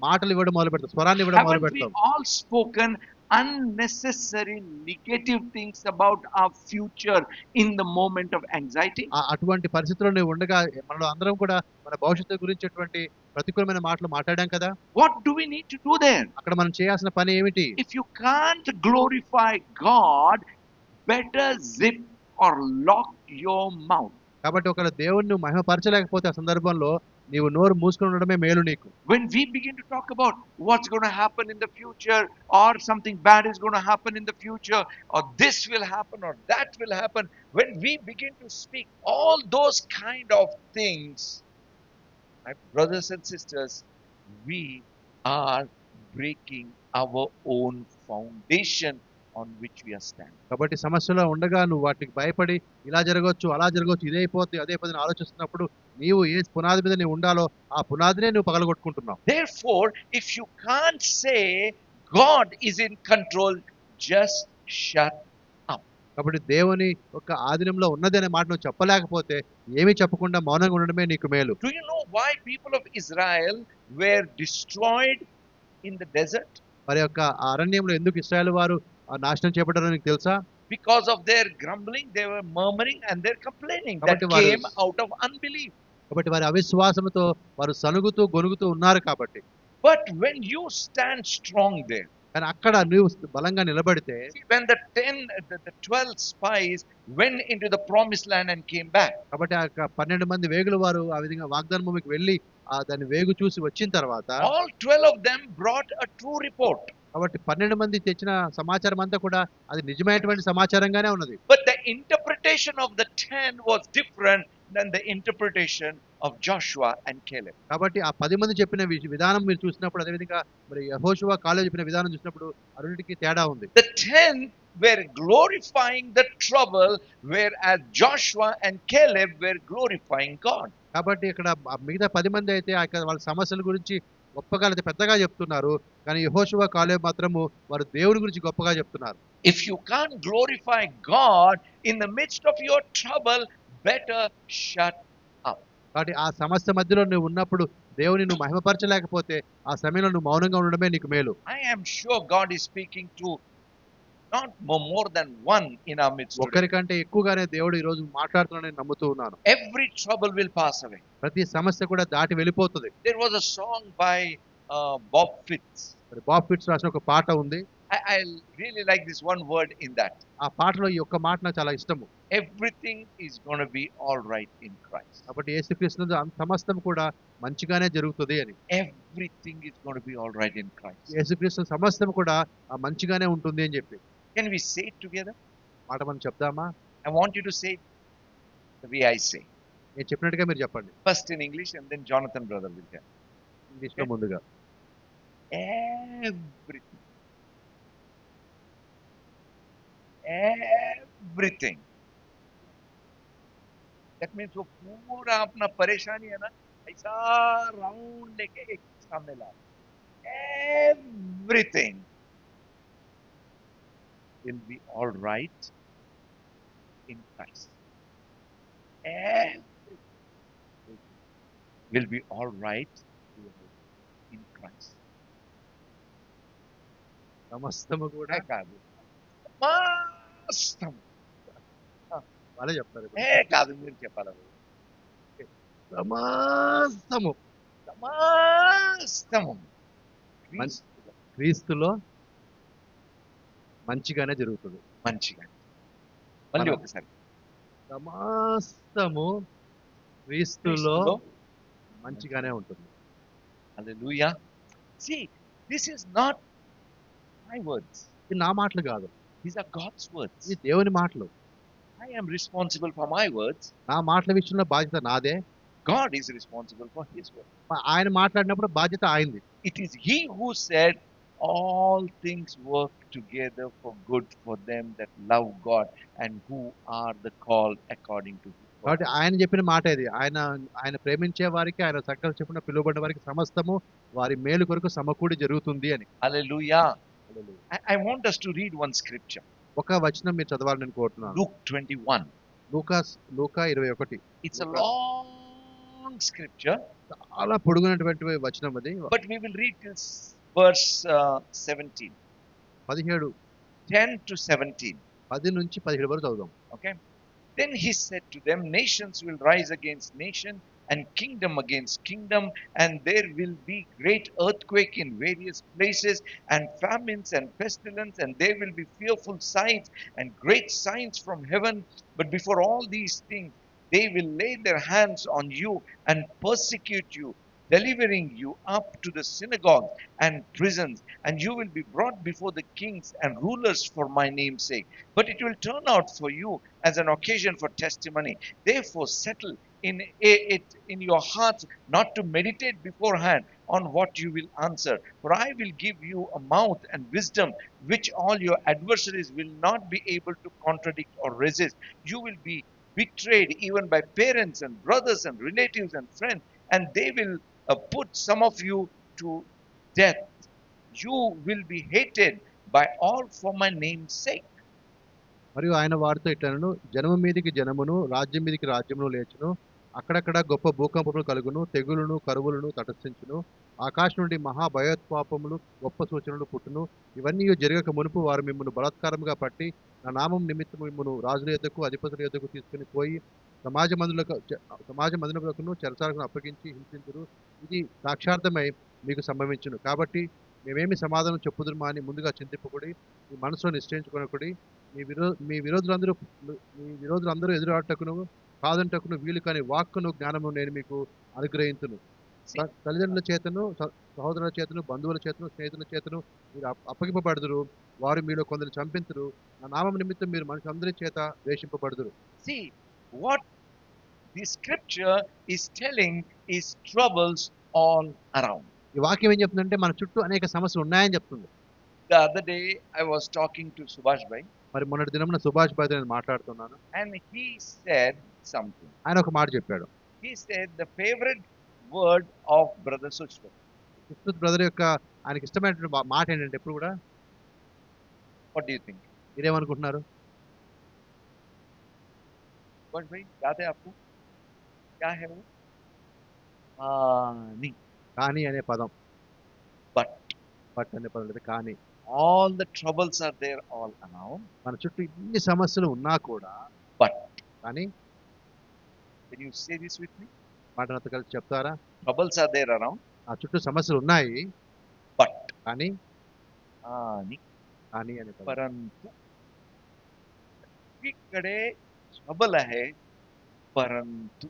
మాటలు ఇవ్వడం మొదలు పెడతావు, స్వరాన్ని ఇవ్వడం మొదలు Haven't we పెడతావు. all spoken unnecessary negative things about our future in the moment of anxiety? అటువంటి పరిస్థితుల్లో నువ్వు ఉండగా మనలో అందరం కూడా మన భవిష్యత్తు గురించి ప్రతికూలమైన మాటలు మాట్లాడాం కదా. What do we need to do there? అక్కడ మనం చేయాల్సిన పని ఏమిటి? If you can't glorify God, better zip or lock your mouth. కాబట్టి ఒకవేళ దేవుణ్ణి నువ్వు మహిమపరచలేకపోతే ఆ సందర్భంలో నీవు నోరు మూసుకొని ఉండడమే మేలు నీకు. When we begin to talk about what's going to happen in the future, or something bad is going to happen in the future, or this will happen or that will happen, when we begin to speak all those kind of things, my brothers and sisters, we are breaking our own foundation on which we are standing. కాబట్టి సమస్యలో ఉండగా నువ్వు వాటికి భయపడి ఇలా జరగవచ్చు అలా జరగవచ్చు ఇదే అయిపోతుంది అదే అయిపోతుంది ఆలోచిస్తున్నప్పుడు నీవు ఏ పునాది మీద నీవు ఉండాలో ఆ పునాదినే నువ్వు పగలగొట్టుకుంటున్నావు. Therefore, if you can't say God is in control, just shut up. కాబట్టి దేవుని ఒక ఆధీనంలో ఉన్నది అనే మాట నువ్వు చెప్పలేకపోతే ఏమీ చెప్పకుండా మౌనంగా ఉండడమే నీకు మేలు. Do you know why people of Israel were destroyed in the desert? మరి యొక్క అరణ్యంలో ఎందుకు ఇశ్రాయేలు వారు నాశనం చేయబడ్డారో నీకు తెలుసా? Because of their grumbling, they were murmuring and their complaining that కాబట్టి వారు- came out of unbelief. కాబట్టి వారి అవిశ్వాసంతో వారు సనుగుతూ గొనుగుతూ ఉన్నారు కాబట్టి. But when you stand strong there, కానీ అక్కడ నువ్వు బలంగా నిలబడితే see, when the 12 spies went into the promised land and came back, కాబట్టి ఆ యొక్క 12 మంది వేగుల వారు ఆ విధంగా వాగ్దాన భూమికి వెళ్ళి దాన్ని వేగు చూసి వచ్చిన తర్వాత all 12 of them brought a true report. కాబట్టి 12 మంది తెచ్చిన సమాచారం అంతా కూడా అది నిజమైనటువంటి సమాచారంగానే ఉన్నది. But the interpretation of the 10 was different than the interpretation of Joshua and Caleb. కాబట్టి ఆ 10 మంది చెప్పిన విధానం మీరు చూసినప్పుడు అదే విధంగా మరి యెహోషువ కాలేజ్ చెప్పిన విధానం చూసినప్పుడు అన్నిటికీ తేడా ఉంది. The 10 were glorifying the trouble, whereas Joshua and Caleb were glorifying God. కాబట్టి ఇక్కడ మిగతా 10 మంది అయితే వాళ్ళ సమస్యల గురించి గొప్పగా లేదా పెద్దగా చెప్తున్నారు, కానీ యెహోషువ కాలేబ్ మాత్రము వారు దేవుని గురించి గొప్పగా చెప్తున్నారు. If you can't glorify God in the midst of your trouble, better shut up. కాబట్టి ఆ సమస్య మధ్యలో నువ్వు ఉన్నప్పుడు దేవుని నువ్వు మహిమపరచలేకపోతే ఆ సమయంలో నువ్వు మౌనంగా ఉండడమే నీకు మేలు. I am sure God is speaking to not more than one in our midst today. ఒక్కరికంటే ఎక్కువగానే దేవుడు ఈ రోజు మాట్లాడుతున్నాడని నమ్ముతూ ఉన్నాను. Every trouble will pass away. ప్రతి సమస్య కూడా దాటి వెళ్ళిపోతుంది. There was a song by Bob Fitts. మరి బాబ్ ఫిట్స్ రాసిన ఒక పాట ఉంది. I really like this one word in that. ఆ పాటలో ఈ ఒక్క మాట నాకు చాలా ఇష్టము. Everything is going to be all right in Christ. కాబట్టి యేసుక్రీస్తునందు సమస్తం కూడా మంచిగానే జరుగుతుంది అని. Everything is going to be all right in Christ. యేసుక్రీస్తు సమస్తం కూడా మంచిగానే ఉంటుంది అని చెప్పి. Can we say it together? మాట మనం చెప్దామా? I want you to say it the way I say. నేను చెప్పినట్టుగా మీరు చెప్పండి. First in English and then Jonathan brother will tell. ఇంగ్లీష్లో ముందుగా. Everything. Everything. That means वो पूरा अपना परेशानी है ना ऐसा राउंड लेके एक सामने ला. Everything will be all right in Christ. Everything will be all right in Christ. సమస్తము కూడా కాదు సమస్తం వాళ్ళే చెప్తారు. కాదు మీరు చెప్పాలి. సమస్తము సమస్తము క్రీస్తులో మంచిగానే జరుగుతుంది. మంచిగా. మళ్ళీ ఒకసారి సమస్తము క్రీస్తులో క్రీస్తులో మంచిగానే ఉంటుంది. Hallelujah. See, this is not my words. ఇది నా మాటలు కాదు, These are God's words. ఇది దేవుని మాటలు. I am responsible for my words. నా మాటల విషయంలో బాధ్యత నాదే. God is responsible for his words. ఆయన మాట్లాడినప్పుడు బాధ్యత ఆయనది. It is he who said, all things work together for good for them that love God and who are the called according to his కాబట్టి purpose. ఆయన చెప్పిన మాట ఇది. ఆయన ప్రేమించే వారికి, ఆయన సకల చెప్పిన పిలువబడిన వారికి సమస్తము వారి మేలు కొరకు సమకూడి జరుగుతుంది అని. Hallelujah. I want us to read one scripture. ఒక వచనం మీరు చదవాలని నేను కోరుతున్నాను. Luke 21. Luka 21. It's a long scripture, చాలా పొడుగునటువంటి వచనం అది. but we will read this verse 17. 17, 10 to 17. 10 నుంచి 17 వరకు చదువుదాం. Okay. Then he said to them, nations will rise against nation and kingdom against kingdom, and there will be great earthquake in various places, and famines and pestilence, and there will be fearful signs and great signs from heaven. But before all these things, they will lay their hands on you and persecute you, delivering you up to the synagogues and prisons, and you will be brought before the kings and rulers for my name's sake. But it will turn out for you as an occasion for testimony. Therefore settle it in your hearts not to meditate beforehand on what you will answer. For I will give you a mouth and wisdom which all your adversaries will not be able to contradict or resist. You will be betrayed even by parents and brothers and relatives and friends, and they will put some of you to death. You will be hated by all for my name's sake. మరియు ఆయన వారితో ఇట్లనెను, జనము మీదికి జనమును, రాజ్యం మీదికి రాజ్యమును లేచును, అక్కడక్కడ గొప్ప భూకంపములు కలుగును, తెగులును కరువులను తటస్థించును, ఆకాశం నుండి మహా భయోత్పాపములు గొప్ప సూచనలు పుట్టును. ఇవన్నీ జరగక మునుపు వారు మిమ్మల్ని బలాత్కారముగా పట్టి నా నామం నిమిత్తము మిమ్మల్ని రాజుల యొద్దకు అధిపతుల యొద్దకు తీసుకుని పోయి సమాజ మందిరములకును చెరసాలకు అప్పగించి హింసించురు. ఇది సాక్షార్థమై మీకు సంభవించును. కాబట్టి మేమేమి సమాధానం చెప్పుదుమా అని ముందుగా చింతింపకుడి, మీ మనసులో నిశ్చయించుకొనకుడి. మీ విరోధులందరూ ఎదురాటకును కాదంటకును వీలు కాని వాక్కును జ్ఞానము నేను మీకు అనుగ్రహించును. తల్లిదండ్రుల చేతను, సహోదరుల చేతను, బంధువుల చేతను, స్నేహితుల చేతను మీరు అప్పగింపబడుదురు. వారు మీలో కొందరు చంపింతురు. నా నామం నిమిత్తం మీరు మనుషులందరి చేత ద్వేషింపబడుదురు. See, what the scripture is telling is troubles all around. ఈ వాక్యం ఏం చెప్తుందంటే మన చుట్టూ అనేక సమస్యలు ఉన్నాయని చెప్తుంది. The other day I was talking to Subhash Bhai, మరి మొన్నటి దినమున సుభాష్ బాయ్తో నేను మాట్లాడుతున్నాను. and he said something. ఆయన ఒక మాట చెప్పాడు. He said the favorite word of Brother Sushma. Sushrut brother యొక్క ఆయనకి ఇష్టమైనటువంటి మాట ఏంటంటే ఎప్పుడు కూడా, What do you think? మీరేమనుకుంటున్నారు? Subhash Bhai, याद है आपको? क्या है वो? नहीं. కానీ అనే పదం, But బట్ అనే పదం లేదు, కానీ. all the troubles are there all around. మన చుట్టూ ఇన్ని సమస్యలు ఉన్నా కూడా, But కానీ can you say this with me? మాటలతో కలిసి చెప్తారా? Troubles are there around. ఆ చుట్టూ సమస్యలు ఉన్నాయి, But కానీ नहीं. కానీ అనే పదం. परंतु इकडे trouble आहे, परंतु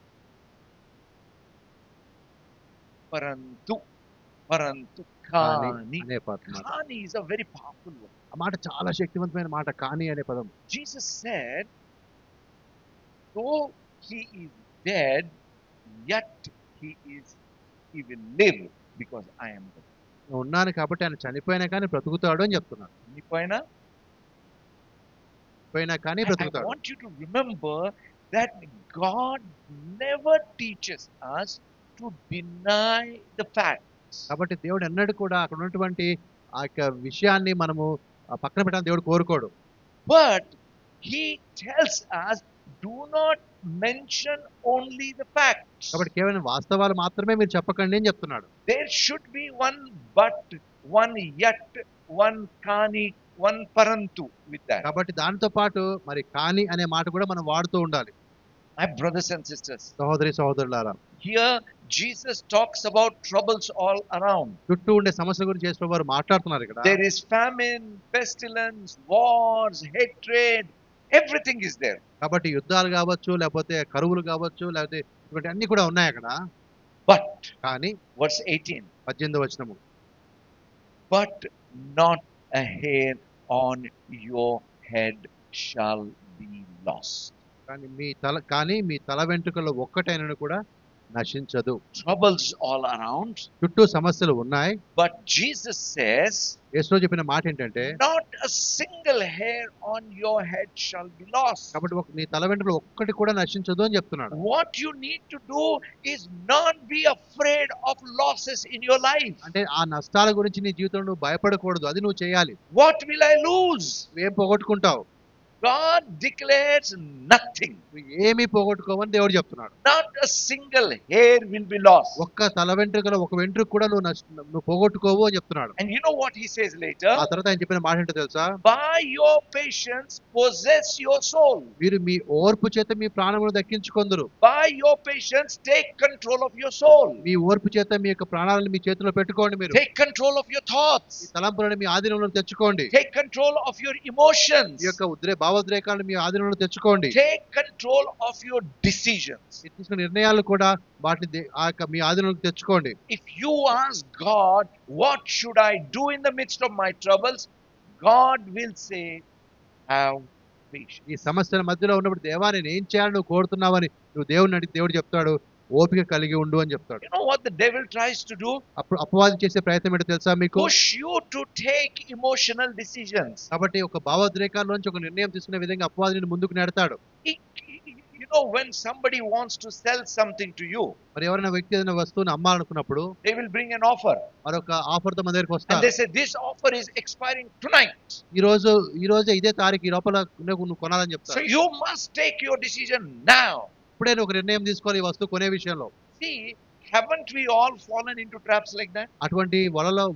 परंतु परंतु కానీ కానీ అనే పదం. కానీ is a very powerful word. ఆ మాట చాలా శక్తివంతమైన మాట, కానీ అనే పదం. Jesus said, though he is dead, yet he will live because I am the నేను ఉన్నాను కాబట్టి ఆయన చనిపోయినా కానీ బ్రతుకుతాడు అని చెప్తున్నాడు. చనిపోయినా. పోయినా కానీ I బ్రతుకుతాడు. want you to remember that God never teaches us to deny the facts. కాబట్టి దేవుడు ఎన్నడూ కూడా అక్కడ ఉన్నటువంటి ఆ యొక్క విషయాన్ని మనము పక్కన పెట్టాలని దేవుడు కోరుకోడు. But he tells us, do not mention only the facts. కాబట్టి కేవలం వాస్తవాలు మాత్రమే మీరు చెప్పకండి అని చెప్తున్నాడు. There should be one but, one yet, one kani, one parantu with that. కాబట్టి దానితో పాటు మరి కానీ అనే మాట కూడా మనం వాడుతూ ఉండాలి. My brothers and sisters, సహోదరి సహోదరులారా, here Jesus talks about troubles all around. చుట్టూ ఉండే సమస్యల గురించి యేసుప్రభువు వారు మాట్లాడుతున్నారు ఇక్కడ. There is famine, pestilence, wars, hatred, Everything is there. కాబట్టి యుద్ధాలు కావచ్చు, లేకపోతే కరువులు కావచ్చు, లేకపోతే ఇటువంటి అన్ని కూడా ఉన్నాయి అక్కడ. But, కానీ verse 18, 18వ వచనము, but not a hair on your head shall be lost. కానీ మీ తల వెంట్రుకల్లో ఒక్కటైనను కూడా నశించదు. Troubles all around. చుట్టూ సమస్యలు ఉన్నాయి. But Jesus says, యేసు చెప్పిన మాట ఏంటంటే, not a single hair on your head shall be lost. కాబట్టి నీ తల వెంట్రుకలు ఒక్కటి కూడా నశించదు అని చెప్తున్నాడు. What you need to do is not be afraid of losses in your life. అంటే ఆ నష్టాల గురించి నీ జీవితంలో నువ్వు భయపడకూడదు. అది నువ్వు చేయాలి. What will I lose? నువ్వేం పోగొట్టుకుంటావు? God declares nothing. ఏమీ పోగొట్టుకోవని దేవుడు చెప్తున్నాడు. Not a single hair will be lost. ఒక్క తల వెంట్రుకలో ఒక వెంట్రుక కూడా నువ్వు పోగొట్టుకోవు అని చెప్తున్నాడు. And you know what he says later? ఆ తర్వాత ఆయన చెప్పిన మాట ఏంటో తెలుసా? By your patience possess your soul. మీరు మీ ఓర్పు చేత మీ ప్రాణమును దక్కించుకొందురు. By your patience take control of your soul. మీ ఓర్పు చేత మీ యొక్క ప్రాణాలను మీ చేతిలో పెట్టుకోండి. మీరు Take control of your thoughts. మీ తలంపులను మీ ఆధీనంలో తెచ్చుకోండి. Take control of your emotions. మీ యొక్క భావోద్రేకాలను మీ ఆధీనంలో తెచ్చుకోండి. Take control of your decisions. మీరు తీసుకున్న నిర్ణయాలు కూడా వాటిని మీ ఆధీనంలోకి తెచ్చుకోండి. If you ask God, what should I do in the midst of my troubles? God will say, have patience. ఈ సమస్యల మధ్యలో ఉన్నప్పుడు దేవా నేను ఏం చేయాలని నువ్వు కోరుతున్నావని నువ్వు దేవుడిని అడిగి దేవుడు చెప్తాడు, ఓపిక కలిగి ఉండు అని చెప్తాడు. You know what the devil tries to do? అప్పుడు అపవాది చేసే ప్రయత్నం ఏంటో తెలుసా మీకు? Push you to take emotional decisions. కాబట్టి ఒక భావోద్రేకాల్లోంచి ఒక నిర్ణయం తీసుకునే విధంగా అపవాదిని ముందుకు నెడతాడు. You know, when somebody wants to sell something to you, మరి ఎవరైనా వ్యక్తి ఏదైనా వస్తువుని అమ్మాలనుకున్నప్పుడు they will bring an offer. మరొక ఆఫర్ తో మన దగ్గరికి And వస్తారు. they say, this offer is expiring tonight. ఈ రోజే ఇదే తారీఖు ఈ లోపల నువ్వు కొనాలని So చెప్తారు. you must take your decision now. ఇప్పుడే నువ్వు ఒక నిర్ణయం తీసుకోవాలి ఈ వస్తువు కొనే విషయంలో. See, haven't we all fallen into traps like that? అటువంటి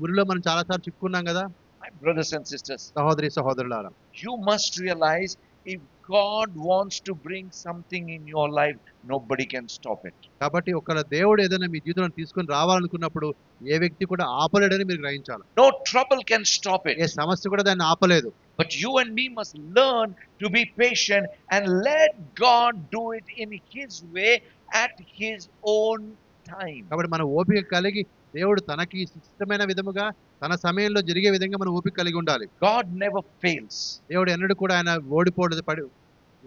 ఉరిలో మనం చాలా సార్లు చిక్కుకున్నాం కదా My brothers and sisters, సహోదరులారా. you must realize if God wants to bring something in your life, nobody can stop it. కాబట్టి ఒకవేళ దేవుడు ఏదైనా మీ జీవితంలో తీసుకొని రావాలనుకున్నప్పుడు ఏ వ్యక్తి కూడా ఆపలేడని మీరు గ్రహించాలి. No trouble can stop A it. సమస్య కూడా దాన్ని ఆపలేదు. But you and me must learn to be patient and let God do it in His way at His own time. కాబట్టి మనం ఓపిక కలిగి దేవుడు తనకి ఇష్టమైన విధముగా తన సమయంలో జరిగే విధంగా మనం ఓపిక కలిగి ఉండాలి. God never fails. దేవుడు ఎన్నడూ కూడా ఆయన ఓడిపోడు,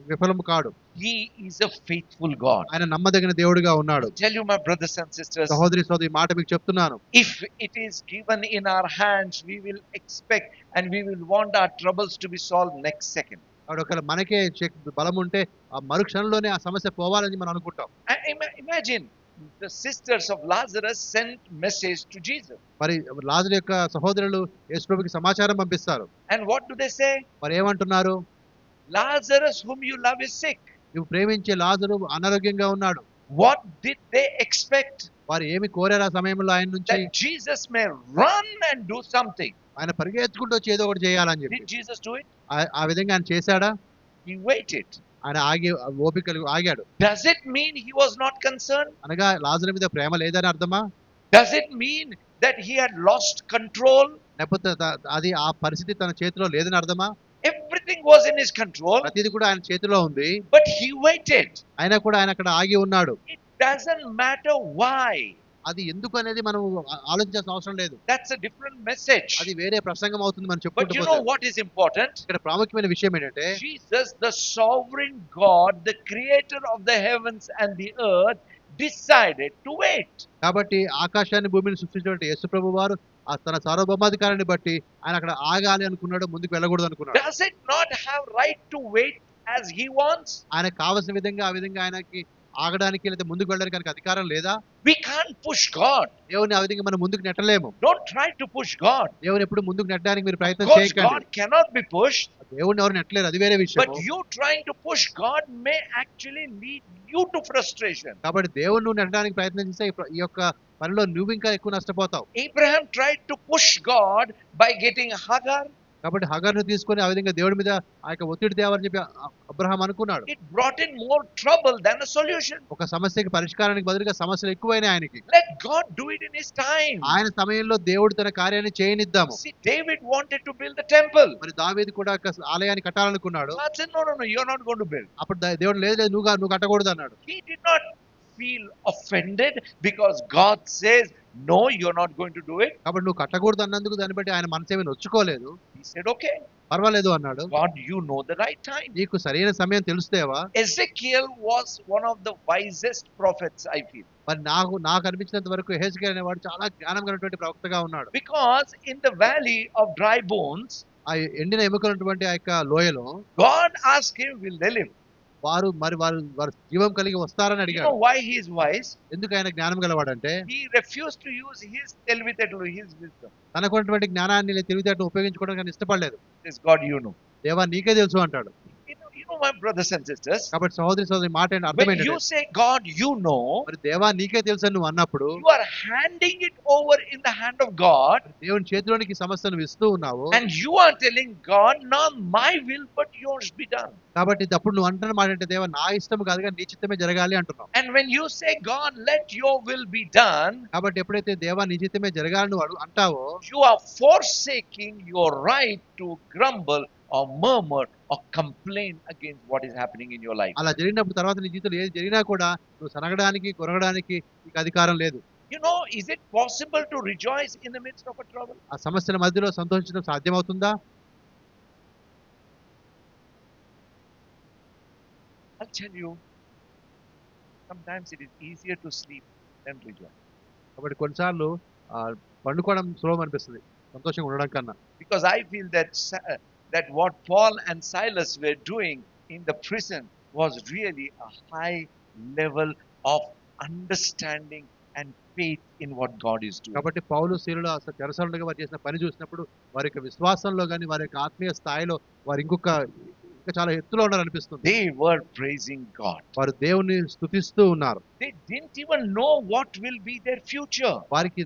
విఫలము కాడు. He is a faithful God. ఆయన నమ్మదగిన దేవుడిగా ఉన్నాడు. Tell you, my brothers and sisters, సహోదరి మాట మీకు చెప్తున్నాను. if it is given in our hands, we will expect and we will want our troubles to be solved next second. కాబట్టి ఒకవేళ మనకే బలం ఉంటే ఆ మరుక్షణంలోనే ఆ సమస్య పోవాలని మనం అనుకుంటాం. Imagine the sisters of Lazarus sent message to Jesus. మరి లాజరు యొక్క సహోదరులు యేసుప్రభుకి సమాచారం పంపిస్తారు. And what do they say? మరి ఏమంటున్నారు? Lazarus whom you love is sick. నువ్వు ప్రేమించే లాజరు అనారోగ్యంగా ఉన్నాడు. What did they expect? వారు ఏమి కోరారు ఆ సమయంలో ఆయన నుంచి? That Jesus may run and do something. ఆయన పరిగెత్తుకుంటూ వచ్చి ఏదో ఒకటి చేయాలని చెప్పి. Did Jesus do it? ఆ విధంగా ఆయన చేశాడా? He waited. ఆయన ఓపిక ఆగాడు. Does it mean he was not concerned? అనగా లాజరు మీద ప్రేమ లేదని అర్థమా? Does it mean that he had lost control? లేకపోతే అది ఆ పరిస్థితి తన చేతిలో లేదని అర్థమా? Everything was in his control, ప్రతిది కూడా ఆయన చేతిలో ఉంది. but he waited. అయినా కూడా ఆయన అక్కడ ఆగి ఉన్నాడు. It doesn't matter why. అది ఎందుకు అనేది మనం ఆలోచించాల్సిన అవసరం లేదు. That's a different message. అది వేరే ప్రసంగం అవుతుంది మనం But చెప్పుకుంటూ you know పోతే. what is important? ఇక్కడ ప్రాముఖ్యమైన విషయం ఏంటంటే Jesus, the sovereign God, the creator of the heavens and the earth, decided to wait. కాబట్టి ఆకాశాన్ని భూమిని సృష్టించినటువంటి యేసుప్రభు వారు తన సార్వభౌమాధికారాన్ని బట్టి ఆయన అక్కడ ఆగాలి అనుకున్నాడు, ముందుకు వెళ్ళకూడదు అనుకున్నాడు. Does it not have right to wait as he wants? ఆయనకు కావాల్సిన విధంగా ఆ విధంగా ఆయనకి ఆగడానికి లేదా ముందుకు వెళ్ళడానికి ఆయనకు అధికారం లేదా? We can't push God. దేవుని ఆ విధంగా మనం ముందుకు నెట్టలేము. Don't try to push God. దేవుని ఎప్పుడు ముందుకు నెట్టడానికి మీరు ప్రయత్నం Because చేయకండి. God cannot be pushed. దేవుడిని ఎవరు నెట్టలేరు, అది వేరే విషయం. But you trying to push God may actually lead you to frustration. కాబట్టి దేవుని నువ్వు నెట్టడానికి ప్రయత్నం చేస్తే ఈ యొక్క పనిలో నువ్వు ఇంకా ఎక్కువ నష్టపోతావు. Abraham tried to push God by getting Hagar. కాబట్టి హగర్ను తీసుకొని ఆ విధంగా దేవుడి మీద ఆ యొక్క ఒత్తిడి తేవాలని చెప్పి అబ్రహాం అనుకున్నాడు. It brought in more trouble than a solution. ఒక సమస్యకి పరిష్కారానికి బదులుగా సమస్యలు ఎక్కువైనాయి ఆయనకి. Let God do it in His time. ఆయన సమయంలో దేవుడు తన కార్యాన్ని చేయనిద్దాము. See, David wanted to build the temple. మరి దావీదు కూడా ఒక ఆలయాన్ని కట్టాలనుకున్నాడు. God said, no, no, no, you're not going to build. అప్పుడు దేవుడు లేదు లేదు నువ్వు కట్టకూడదు అన్నాడు. He did not feel offended because God says, no, you're not going to do it. కాబట్టి నువ్వు కట్టకూడదు అన్నందుకు దాన్ని బట్టి ఆయన మనసేమీ నొచ్చుకోలేదు. He said, okay, పర్వాలేదు అన్నాడు. God, you know the right time. నీకు సరైన సమయం తెలుస్తేవా? Ezekiel was one of the wisest prophets, I feel. మరి నాకు అనిపించినంత వరకు యెహెజ్కేలు అనేవాడు చాలా జ్ఞానం కలిగినటువంటి ప్రవక్తగా ఉన్నాడు. Because in the valley of dry bones, ఆ ఎండిన ఎముకలున్నటువంటి ఆ యొక్క లోయలో God asked him, will they live? వారు జీవం కలిగి వస్తారని You అడిగాడు. know why he is wise? ఎందుకు ఆయన జ్ఞానం గలవాడంటే He refused to use his తెలివితేటలు, his wisdom. తనకున్నటువంటి జ్ఞానాన్ని తెలివితేటలు ఉపయోగించుకోవడానికి ఆయన ఇష్టపడలేదు. This God, you know. దేవా నీకే తెలుసు అంటాడు. You know, my brothers and sisters, కాబట్టి సహోదరి మాట ఏంటి అర్థం when ఏంటంటే you say God, you know, మరి దేవా నీకే తెలుసు అని నువ్వు అన్నప్పుడు you are handing it over in the hand of God, దేవుని చేతిలోనికి ఈ సమస్యను ఇస్తూ ఉన్నావు. and you are telling God, not my will but yours be done. కాబట్టి అప్పుడు నువ్వు అంటున్న మాట అంటే దేవా నా ఇష్టం కాదుగా నీ చిత్తమే జరగాలి అంటున్నావు. And when you say, God, let your will be done, కాబట్టి ఎప్పుడైతే దేవా నీ చిత్తమే జరగాలి నువ్వు అంటావో you are forsaking your right to grumble or murmur or complain against what is happening in your life. అలా జరిగినప్పుడు తర్వాత నీ జీవితంలో ఏది జరిగినా కూడా నువ్వు సనగడానికి కొరగడానికి నీకు అధికారం లేదు. You know, is it possible to rejoice in the midst of a trouble? ఆ సమస్యల మధ్యలో సంతోషించడం సాధ్యమవుతుందా? I'll tell you, sometimes it is easier to sleep than rejoice. కాబట్టి కొన్నిసార్లు పండుకోవడం సులభం అనిపిస్తుంది సంతోషంగా ఉండడం కన్నా. Because I feel that what Paul and Silas were doing in the prison was really a high level of understanding and faith in what God is doing. కాబట్టి పౌలు శీలులు అసలు చెరసాలుగా వారు చేసిన పని చూసినప్పుడు వారి యొక్క విశ్వాసంలో కానీ వారి యొక్క ఆత్మీయ స్థాయిలో వారు ఇంకా చాలా ఎత్తులో ఉన్నారు అనిపిస్తుంది. They were praising God. వారు దేవుని స్తుతిస్తూ ఉన్నారు. They didn't even know what will be their future. వారికి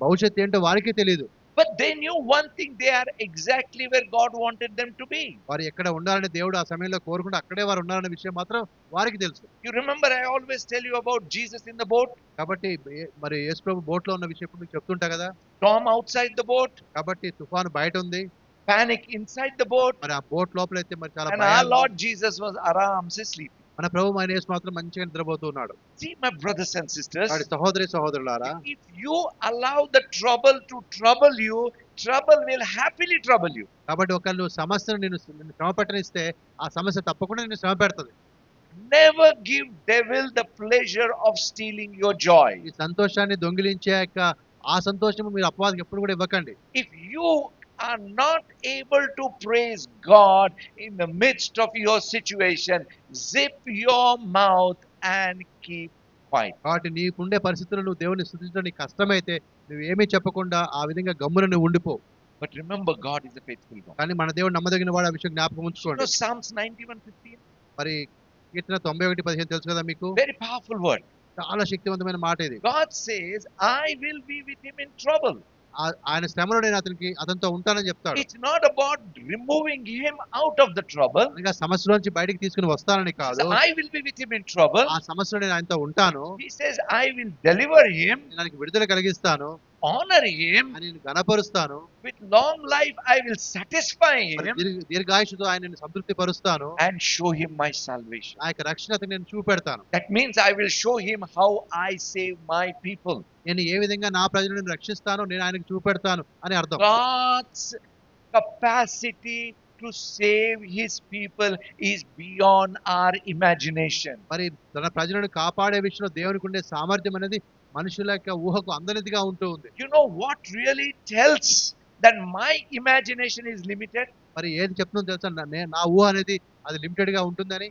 భవిష్యత్తు ఏంటో వారికే తెలియదు. But they knew one thing, they are exactly where God wanted them to be. వారు ఎక్కడ ఉండాలని దేవుడు ఆ సమయంలో కోరుకుంటే అక్కడే వారు ఉన్నారనే విషయం మాత్రం వారికి తెలుసు. You remember I always tell you about Jesus in the boat? కాబట్టి మరి యేసు ప్రభు బోట్ లో ఉన్న విషయం మీకు చెప్తుంటా కదా. Storm outside the boat. కాబట్టి తుఫాను బయట ఉంది. Panic inside the boat. మరి ఆ బోట్ లోపల అయితే మరి చాలా And our Lord Jesus was aram se sleeping. మన ప్రభు అయిన యేసు మాత్రం మంచిగా నిద్రపోతూ ఉన్నాడు. See, my brothers and sisters, సహోదరులారా, if you allow the trouble to trouble you, trouble will happily trouble you. కాబట్టి ఒకళ్ళు సమస్యను నిన్ను శ్రమ పెట్టనిస్తే ఆ సమస్య తప్పకుండా నిన్ను శ్రమ పెడుతుంది. Never give devil the pleasure of stealing your joy. ఈ సంతోషాన్ని దొంగిలించే ఆ సంతోషం మీరు అపవాదికి ఎప్పుడు కూడా ఇవ్వకండి. If you are not able to praise God in the midst of your situation, zip your mouth and keep quiet. కాబట్టి నీకుండే పరిస్థితుల్లో నువ్వు దేవుని స్తుతించడం నీకు కష్టమైతే నువ్వు ఏమీ చెప్పకుండా ఆ విధంగా గమ్మున నువ్వు ఉండిపో. But remember, God is a faithful God. కానీ మన దేవుడు నమ్మదగిన వాడు, ఆ విషయం జ్ఞాపకం ఉంచుకోండి. Psalms 91:15. మరి కీర్తన 91:15 తెలుసు కదా మీకు. Very powerful word. చాలా శక్తివంతమైన మాట ఇది. God says, I will be with him in trouble. ఆయన శ్రమలో నేను అతనితో ఉంటానని చెప్తాడు. It's not about removing him out of the trouble. ఇంకా సమస్యలోంచి బయటికి తీసుకుని వస్తానని కాదు. I will be with him in trouble. ఆ సమస్యలో నేను ఆయనతో ఉంటాను. He says, I will deliver him. నేను ఆయనకి విడుదల కలిగిస్తాను. Honor him. నేను గణపరుస్తాను. With long life I will satisfy him. దీర్ఘాయుషుతో ఆయనని సంతృప్తి పరుస్తాను. And show him my salvation. ఆ యొక్క రక్షణ అతనికి నేను చూపెడతాను. That means I will show him how I save my people. నేను ఏ విధంగా నా ప్రజలను రక్షిస్తానో నేను ఆయనకు చూపెడతాను అని అర్థం. God's capacity to save his people is beyond our imagination. మరి తన ప్రజలను కాపాడే విషయంలో దేవునికి ఉండే సామర్థ్యం అనేది మనుషుల యొక్క ఊహకు అందనిదిగా ఉంటూ ఉంది. You know what really tells that my imagination is limited? మరి ఏది చెప్తుందో తెలుసా, నా ఊహ అనేది అది లిమిటెడ్ గా ఉంటుందని.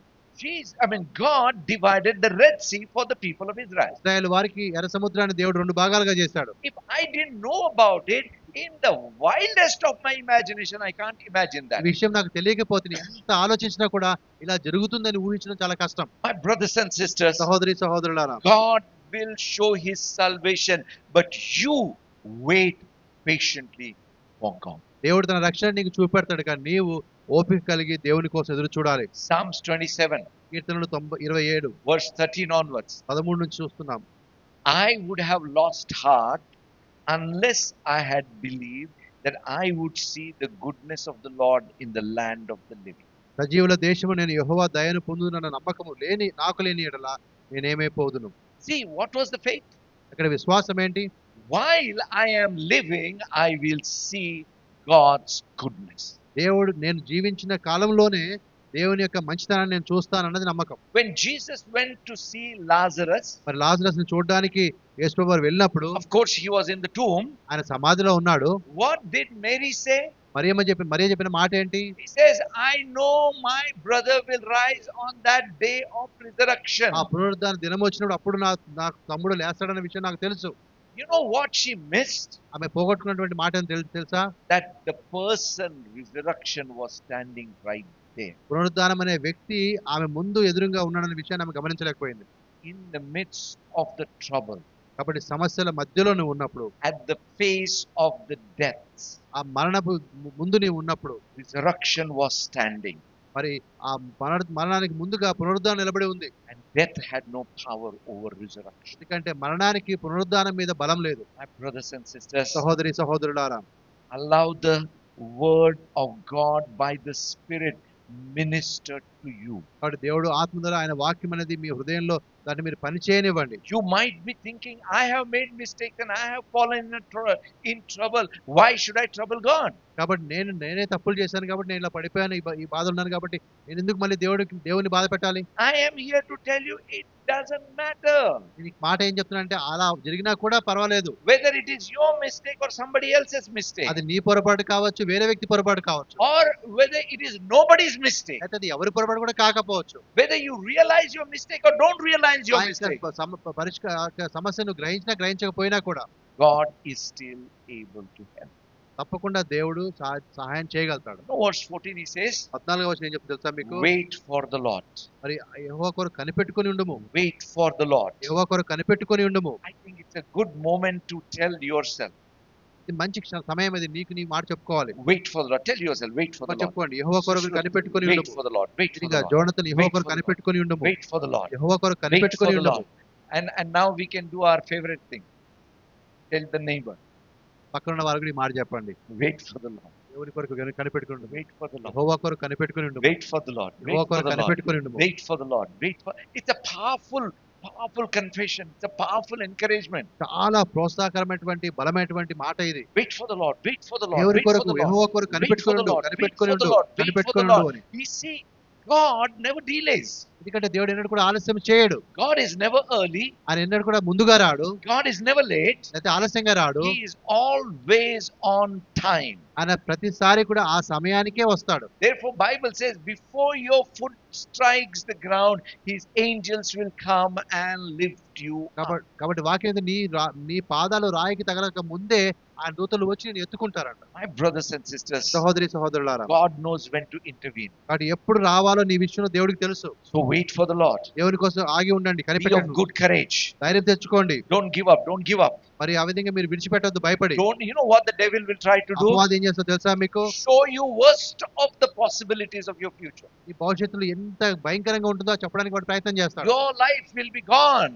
God divided the Red Sea for the people of Israel. ఇశ్రాయేలు వారికి ఎర్ర సముద్రాన్ని దేవుడు 2 భాగాలుగా చేశాడు. If I didn't know about it, in the wildest of my imagination, I can't imagine that. ఈ విషయం నాకు తెలియకపోతే ఎంత ఆలోచించినా కూడా ఇలా జరుగుతుందని ఊహించడం చాలా కష్టం. My brothers and sisters, సహోదరులారా, God will show his salvation, but you wait patiently for God. దేవుడు తన రక్షణ నీకు చూపెడతాడు, కానీ నీవు ఓపిక కలిగి దేవుని కోసం ఎదురు చూడాలి. Psalms 27, కీర్తనలు 27 verse 13 onwards. 13 నుంచి చూస్తున్నాం. I would have lost heart unless I had believed that I would see the goodness of the Lord in the land of the living. సజీవుల దేశము నేను యెహోవా దయను పొందునన్న నమ్మకము నాకు లేని ఎడల నేనేమైపోదును. See, what was the faith? అక్కడ విశ్వాసం ఏంటి? While I am living, I will see God's goodness. దేవుడు నేను జీవించిన కాలంలోనే దేవుని యొక్క మంచితనాన్ని నేను చూస్తాను అన్నది నమ్మకం. When Jesus went to see Lazarus, మరి లాజరస్‌ని చూడడానికి యేసుప్రభు వారు వెళ్ళినప్పుడు, of course he was in the tomb. ఆయన సమాధిలో ఉన్నాడు. What did Mary say? మరియ చెప్పిన మాట ఏంటి? He says, I know my brother will rise on that day of resurrection. ఆ పునరుద్ధాన దినం వచ్చినప్పుడు అప్పుడు నా తమ్ముడు లేస్తాడన్న విషయం నాకు తెలుసు. You know what she missed? ఆమె పోగొట్టుకున్నటువంటి మాట ఏంటి తెలుసా? That the person resurrection was standing right there. పునరుద్ధానం అనే వ్యక్తి ఆమె ముందు ఎదురుగా ఉన్నాడన్న విషయాన్ని ఆమె గమనించలేకపోయింది. In the midst of the trouble, కాబట్టి సమస్యల మధ్యలో నువ్వు ఉన్నప్పుడు, at the face of the deaths, ఆ మరణపు ముందు నీవు ఉన్నప్పుడు, resurrection was standing. మరి ఆ మరణానికి ముందుగా పునరుద్ధానం నిలబడి ఉంది. And death had no power over resurrection. ఎందుకంటే మరణానికి పునరుద్ధానం మీద బలం లేదు. My brothers and sisters, సహోదరులారా, allow the word of God by the Spirit minister to you. కాబట్టి దేవుడు ఆత్మ ద్వారా ఆయన వాక్యం అనేది మీ హృదయంలో దాన్ని మీరు పని చేయనివ్వండి. You might be thinking, I have made mistakes and I have fallen in trouble. Why should I trouble God? కాబట్టి నేనే తప్పులు చేశాను కాబట్టి నేను ఇలా పడిపోయాను, ఈ బాధ ఉన్నాను కాబట్టి నేను ఎందుకు మళ్ళీ దేవుని బాధ పెట్టాలి? I am here to tell you it doesn't matter. ఈ మాట ఏం చెప్తున్నానంటే అలా జరిగినా కూడా పర్వాలేదు. Whether it is your mistake or somebody else's mistake. అది నీ పొరపాటు కావచ్చు, వేరే వ్యక్తి పొరపాటు కావచ్చు. Or whether it is nobody's mistake. అయితే అది ఎవరి పొరపాటు కూడా కాకపోవచ్చు. Whether you realize your mistake or don't realize your mistake. సమస్యను గ్రహించకపోయినా కూడా God is still able to help. తప్పకుండా దేవుడు సహాయం చేయగలుగుతాడు. No, verse 14 he says, 14వ వచనం ఏం చెప్తుంది తెలుసా మీకు? wait for the Lord. మరి యెహోవా కొరకు కనిపెట్టుకొని ఉండుము. Wait for the Lord. యెహోవా కొరకు కనిపెట్టుకొని ఉండుము. I think it's a good moment to tell yourself. ఇది మంచి సమయం, ఇది నీకు నీ మాట చెప్పుకోవాలి. Wait for the Lord. Tell yourself, wait for the Lord. చెప్పుకోండి, యెహోవా కొరకు కనిపెట్టుకొని Wait ఉండుము. for the Lord. Wait for the ఇంకా Lord. జోనతన్ యెహోవా కొరకు కనిపెట్టుకొని ఉండుము. Wait for the Lord. యెహోవా కొరకు Wait for కనిపెట్టుకొని the ఉండుము. Lord. And now we can do our favorite thing. Tell the neighbor, పక్కన ఉన్న వారికి ఈ మాట చెప్పండి. wait for the Lord. దేవుని కొరకు కనిపెట్టుకొని ఉండుము. Wait for the Lord. యెహోవా కొరకు కనిపెట్టుకొని ఉండుము. Wait for the Lord. Wait Jehovah for కొరకు the Lord. కనిపెట్టుకొని ఉండుము. Wait for the Lord. Wait for. It's a powerful confession. It's a powerful encouragement. చాలా ప్రోత్సాహకరమైనటువంటి బలమైనటువంటి మాట ఇది. Wait for the Lord. Wait for the Lord. దేవుని Wait for కొరకు the Lord. యెహోవా కొరకు Wait for కనిపెట్టుకొని the ఉండు, Lord. Wait కనిపెట్టుకొని for the ఉండు, Lord. Wait for కనిపెట్టుకొని the ఉండు Lord. అని. You see, God never delays. ఎందుకంటే దేవుడు ఎన్నడూ కూడా ఆలస్యం చేయడు. God is never early. ఆయన ఎన్నడూ కూడా ముందుగా రాడు, God is never late. లేకపోతే ఆలస్యంగా రాడు. He is always on time. ఆయన ప్రతిసారి కూడా ఆ సమయానికే వస్తాడు. Therefore, Bible says, before your foot strikes the ground, His angels will come and lift you up. కాబట్టి వాక్యం ఏంది, నీ పాదాలు రాయికి తగలక ముందే ఆయన దూతలు వచ్చి నేను ఎత్తుకుంటారంట. My brothers and sisters, సహోదరులారా, God knows when to intervene. కాబట్టి ఎప్పుడు రావాలో నీ విషయంలో దేవుడికి తెలుసు. So wait for the Lord. దేవుని కోసం ఆగి ఉండండి, Be of కనిపెట్టండి, good courage. ధైర్యం తెచ్చుకోండి. Don't give up. Don't give up. మరి ఆ విధంగా మీరు విడిచిపెట్టొద్దు, భయపడి. You know what the devil will try to do? అపవాది ఏం చేస్తా తెలుసా మీకు? Show you worst of the possibilities of your future. ఈ భవిష్యత్తులో ఎంత భయంకరంగా ఉంటుందో చెప్పడానికి వాడు ప్రయత్నం చేస్తాడు. Your life will be gone.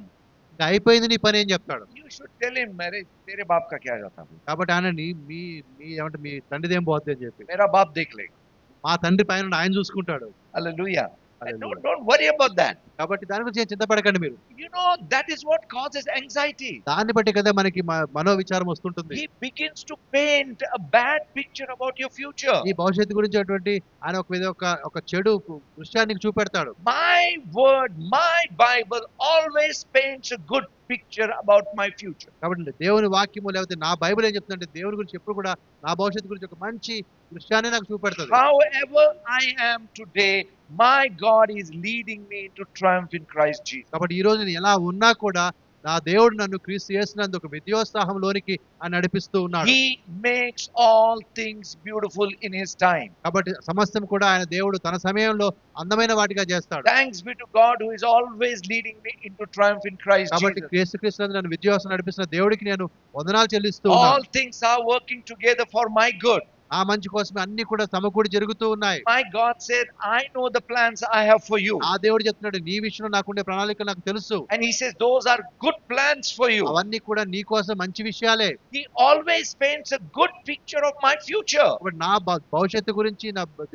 ఇంకా అయిపోయింది నీ పని అని చెప్తాడు. You should tell him, "Mere तेरे बाप का क्या जाता है? కాబట్టి ఆయన మీ తండ్రిది ఏం పోద్ది అని చెప్పి, मेरा बाप देख लेगा." మా తండ్రి పైన ఆయన చూసుకుంటాడు. Hallelujah. And Hallelujah. don't worry about that. కాబట్టి దాని గురించి ఏం చింతపడకండి మీరు. You know, that is what causes anxiety. దాన్ని బట్టి కదా మనకి మనోవిచారం వస్తుంటుంది. He begins to paint a bad picture about your future. ఈ భవిష్యత్తు గురించి అటువంటి ఆయన ఒక చెడు దృశ్యాన్ని చూపెడతాడు. My word, my Bible always paints a good picture about my future. కాబట్టి దేవుని వాక్యము లేకపోతే నా బైబిల్ ఏం చెప్తుందంటే దేవుని గురించి ఎప్పుడు కూడా నా భవిష్యత్తు గురించి ఒక మంచి దృశ్యాన్ని నాకు చూపెడుతుంది. However I am today, my God is leading me into triumph in Christ Jesus. కాబట్టి ఈ రోజు నేను ఎలా ఉన్నా కూడా నా దేవుడు నన్ను క్రీస్తు యేసునందు ఒక విద్యోత్సాహంలోనికి ఆయన నడిపిస్తూ ఉన్నాడు. He makes all things beautiful in His time. కాబట్టి సమస్తం కూడా ఆయన దేవుడు తన సమయంలో అందమైన వాటిగా చేస్తాడు. Thanks be to God who is always leading me into triumph in Christ కాబట్టి Jesus. యేసుక్రీస్తునందు నన్ను విద్యోత్సాహం నడిపిస్తున్న దేవుడికి నేను వందనాలు చెల్లిస్తూ ఉన్నాను. All things are working together for my good. ఆ మంచి కోసమే అన్ని కూడా సమకూడి జరుగుతూ ఉన్నాయి. My God said, I know the plans I have for you. ఆ దేవుడు చెప్తున్నాడు, నీ విషయంలో నాకుండే ప్రణాళిక నాకు తెలుసు. And he says, those are good plans for you. అవన్నీ కూడా నీ కోసం మంచి విషయాలే. He always paints a good picture of my future. కాబట్టి నా భవిష్యత్తు గురించి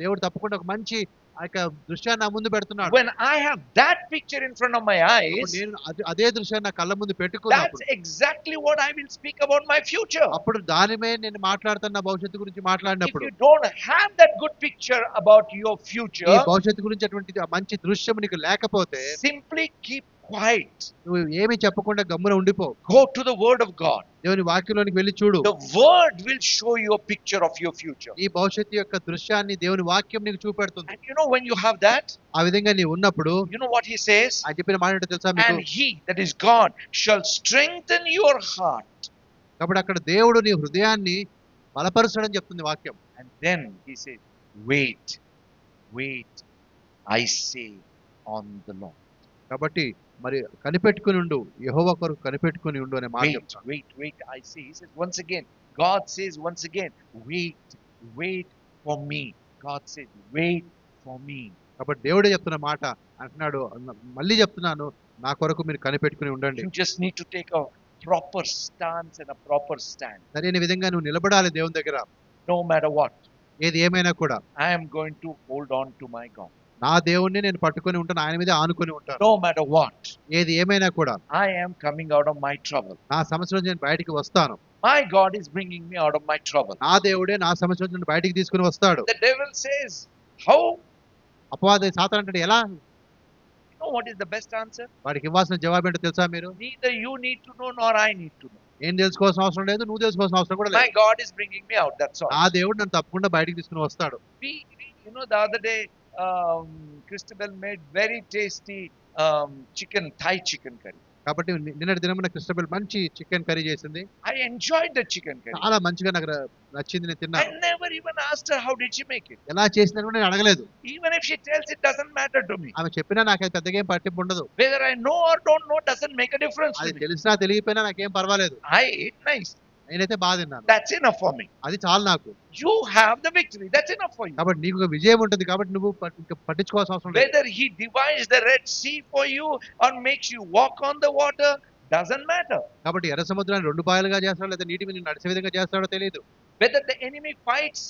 దేవుడు తప్పకుండా ఒక మంచి ఆ యొక్క దృశ్యాన్ని నా ముందు పెడుతున్నాడు. When I have that picture in front of my అప్పుడు eyes, నేను అదే దృశ్యాన్ని నా కళ్ళ ముందు పెట్టుకున్నప్పుడు that's exactly what I will speak about my future. అప్పుడు దానిమే నేను మాట్లాడుతున్న భవిష్యత్తు గురించి If మాట్లాడినప్పుడు, you don't have that good picture about your ఈ future, భవిష్యత్తు గురించి అటువంటి ఆ మంచి దృశ్యం నీకు లేకపోతే simply keep quiet. నువ్వు ఏమీ చెప్పకుండా గమ్మున ఉండిపో. Go to the word of God. దేవుని వాక్యంలోనికి వెళ్ళి చూడు. The word will show you a picture of your future. ఈ భవిష్యత్తు యొక్క దృశ్యాన్ని దేవుని వాక్యం నీకు చూపెడుతుంది. And you know, when you have that, ఆ విధంగా నీవు ఉన్నప్పుడు you know what he says? ఆయన చెప్పిన మాట ఏంటో తెలుసా మీకు? And he, that is God, shall strengthen your heart. కాబట్టి అక్కడ దేవుడు నీ హృదయాన్ని బలపరచడని చెప్తుంది వాక్యం. And then he says, wait, I say, on the Lord. కాబట్టి మరి కనిపెట్టుకుని ఉండు, యెహోవా కొరకు కనిపెట్టుకుని ఉండు అనే మాట చెప్తాడు. Wait, I say. He says once again, God says once again, wait for me. God says, wait for me. కాబట్టి దేవుడే చెప్తున్న మాట అంటున్నాడు, మళ్ళీ చెప్తున్నాను, నా కొరకు మీరు కనిపెట్టుకుని ఉండండి. You just need to take a proper stance and a proper stand. సరైన విధంగా నువ్వు నిలబడాలి దేవుని దగ్గర. No matter what, ఏది ఏమైనా కూడా I am going to hold on to my God. నా దేవుణ్ణి నేను పట్టుకొని ఉంటాను, ఆయన మీద ఆనుకొని ఉంటాను. No matter what, ఏది ఏమైనా కూడా I am coming out of my trouble. నా సమస్య నుంచి నేను బయటికి వస్తాను. My God is bringing me out of my trouble. నా దేవుడే నా సమస్య నుంచి బయటికి తీసుకుని వస్తాడు. The devil says, how? అపవాది సాతాను అంటాడు, ఎలా? You know what is the best answer? వాడికి ఇవ్వాల్సిన జవాబు ఏంటో తెలుసా మీరు? Neither you need to know nor I need to know. నేను తెలుసుకోవాల్సిన అవసరం లేదు, నువ్వు తెలుసుకోవాల్సిన అవసరం కూడా My లేదు. God is bringing me out, that's all. నా దేవుడు నన్ను తప్పకుండా బయటికి తీసుకుని వస్తాడు. You know, the other day, Christabel made very tasty Thai chicken curry. కాబట్టి నిన్నటి దినమున క్రిస్టబెల్ మంచి చికెన్ కర్రీ చేసింది. I enjoyed the chicken curry. చాలా మంచిగా నాకు నచ్చింది, నేను I తిన్నాను. never even asked her how did she make it. ఎలా చేసిందని కూడా నేను అడగలేదు. Even if she tells, it doesn't matter to me. ఆమె చెప్పినా నాకైతే పెద్దగా ఏం పట్టింపు ఉండదు. Whether I know or don't know doesn't make a difference అది to me. తెలిసినా తెలియకపోయినా నాకేం పర్వాలేదు. I ate nice. నేనైతే బాగా తిన్నాను, That's enough for me. అది చాలు నాకు. You have the victory. That's enough for you. కాబట్టి నీకు ఒక విజయం ఉంటుంది, కాబట్టి నువ్వు ఇంకా పట్టించుకోవాల్సిన అవసరం లేదు. Whether he divides the Red Sea for you or makes you walk on the water doesn't matter. కాబట్టి ఎర్ర సముద్రాన్ని రెండు పాయలుగా చేస్తాడో లేదా నీటి మీద నడిచే విధంగా చేస్తాడో తెలియదు. Whether the enemy fights,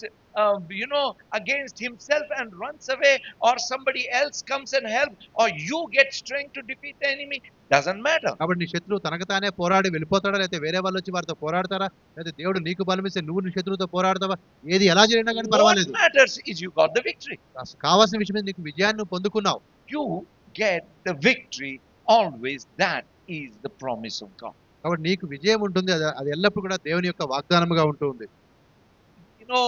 against himself and runs away, or somebody else comes and helps, or you get strength to defeat the enemy, doesn't matter. కాబట్టి నీ శత్రువు తనకు తానే పోరాడి వెళ్ళిపోతాడా, లేకపోతే వేరే వాళ్ళు వచ్చి వారితో పోరాడతారా, లేదా దేవుడు నీకు బలమిస్తే నువ్వు నీ శత్రువుతో పోరాడతావా, ఏది ఎలా జరిగినా కానీ What పర్వాలేదు. matters is you got the victory. అసలు కావాల్సిన విషయం మీద నీకు విజయాన్ని నువ్వు పొందుకున్నావు. You get the victory always. That is the promise of God. కాబట్టి నీకు విజయం ఉంటుంది, అది ఎల్లప్పుడూ కూడా దేవుని యొక్క వాగ్దానముగా ఉంటుంది. You know,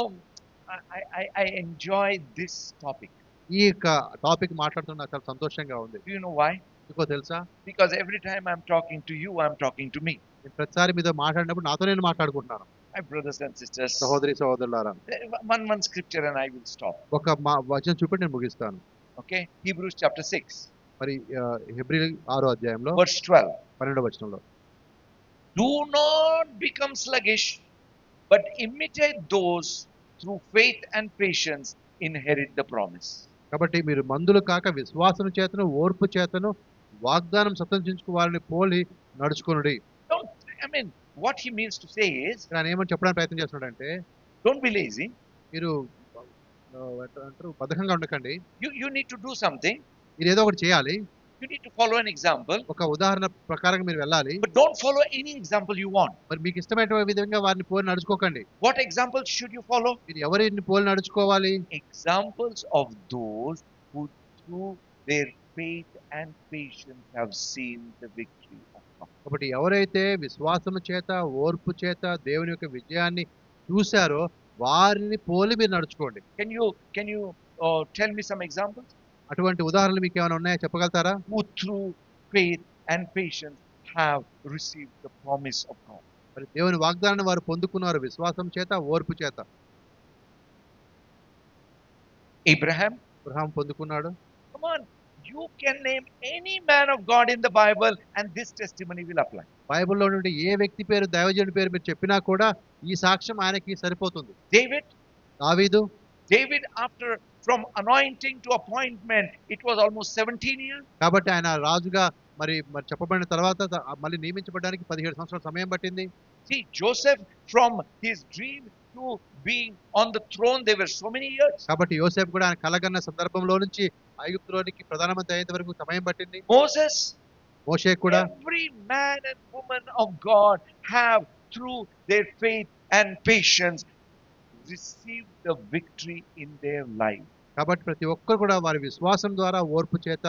I enjoy this topic. ఈ యొక్క టాపిక్ మాట్లాడుతున్న నాకు చాలా సంతోషంగా ఉంది. Do you know why? ఎందుకో తెలుసా? Because every time I'm talking to you, I'm talking to me. నేను ప్రతిసారి మీతో మాట్లాడినప్పుడు నాతో నేను మాట్లాడుకుంటున్నాను. My brothers and sisters. సహోదరి సహోదరులారా, One scripture and I will stop. ఒక వచనం చూపెట్టి నేను ముగిస్తాను. Okay? Hebrews chapter 6, మరి హెబ్రీ 6వ అధ్యాయంలో verse 12. 12వ వచనంలో, Do not become sluggish, but imitate those through faith and patience inherit the promise. కాబట్టి మీరు మందులు కాక విశ్వాసం చేతను ఓర్పు చేతను వాగ్దానం సత్యంచుకు వారిని పోలి నడుచుకొనుడి. What he means to say is, ఆయన ఏమని చెప్పడానికి ప్రయత్నం చేస్తున్నాడంటే, don't be lazy. మీరు అంటారు బద్ధకంగా ఉండకండి. You need to do something. మీరు ఏదో ఒకటి చేయాలి. You need to follow an example. ఒక ఉదాహరణ ప్రకారంగా మీరు వెళ్ళాలి. But don't follow any example you want. మరి మీకు ఇష్టమైన విధంగా వారిని పోలి నడుచుకోకండి. What examples should you follow? మీరు ఎవరిని పోలి నడుచుకోవాలి? Examples of those who through their faith and patience have seen the victory of God. కాబట్టి ఎవరైతే విశ్వాసము చేత ఓర్పు చేత దేవుని యొక్క విజయాన్ని చూశారో వారిని పోలి మీరు నడుచుకోండి. Can you tell me some examples? అటువంటి ఉదాహరణలు మీకు ఏమైనా ఉన్నాయో చెప్పగలుగుతారా? Who through faith and patience have received the promise of God. మరి దేవుని వాగ్దానాన్ని వారు పొందుకున్నారు విశ్వాసం చేత ఓర్పు చేత. అబ్రహాం పొందుకున్నాడు. Come on, you can name any man of God in the Bible and this testimony will apply. బైబిల్లో నుండి ఏ వ్యక్తి పేరు, దైవజనుడి పేరు మీరు చెప్పినా కూడా ఈ సాక్ష్యం ఆయనకి సరిపోతుంది. David, దావీదు David, after from anointing to appointment, it was almost 17 years. కాబట్టి ఆయన రాజుగా మరి చెప్పబడిన తర్వాత మళ్ళీ నియమించబడడానికి 17 సంవత్సరాల సమయం పట్టింది. See, Joseph, from his dream to being on the throne, there were so many years. కాబట్టి యోసేపు కూడా ఆయన కలగన్న సందర్భంలో నుంచి ఐగుప్తులోనికి ప్రధానమంత్రి అయ్యేంత వరకు సమయం పట్టింది. Moses, మోషే కూడా every man and woman of God have, through their faith and patience, received the victory in their life. కాబట్టి ప్రతి ఒక్కరు కూడా వారి విశ్వాసం ద్వారా ఓర్పు చేత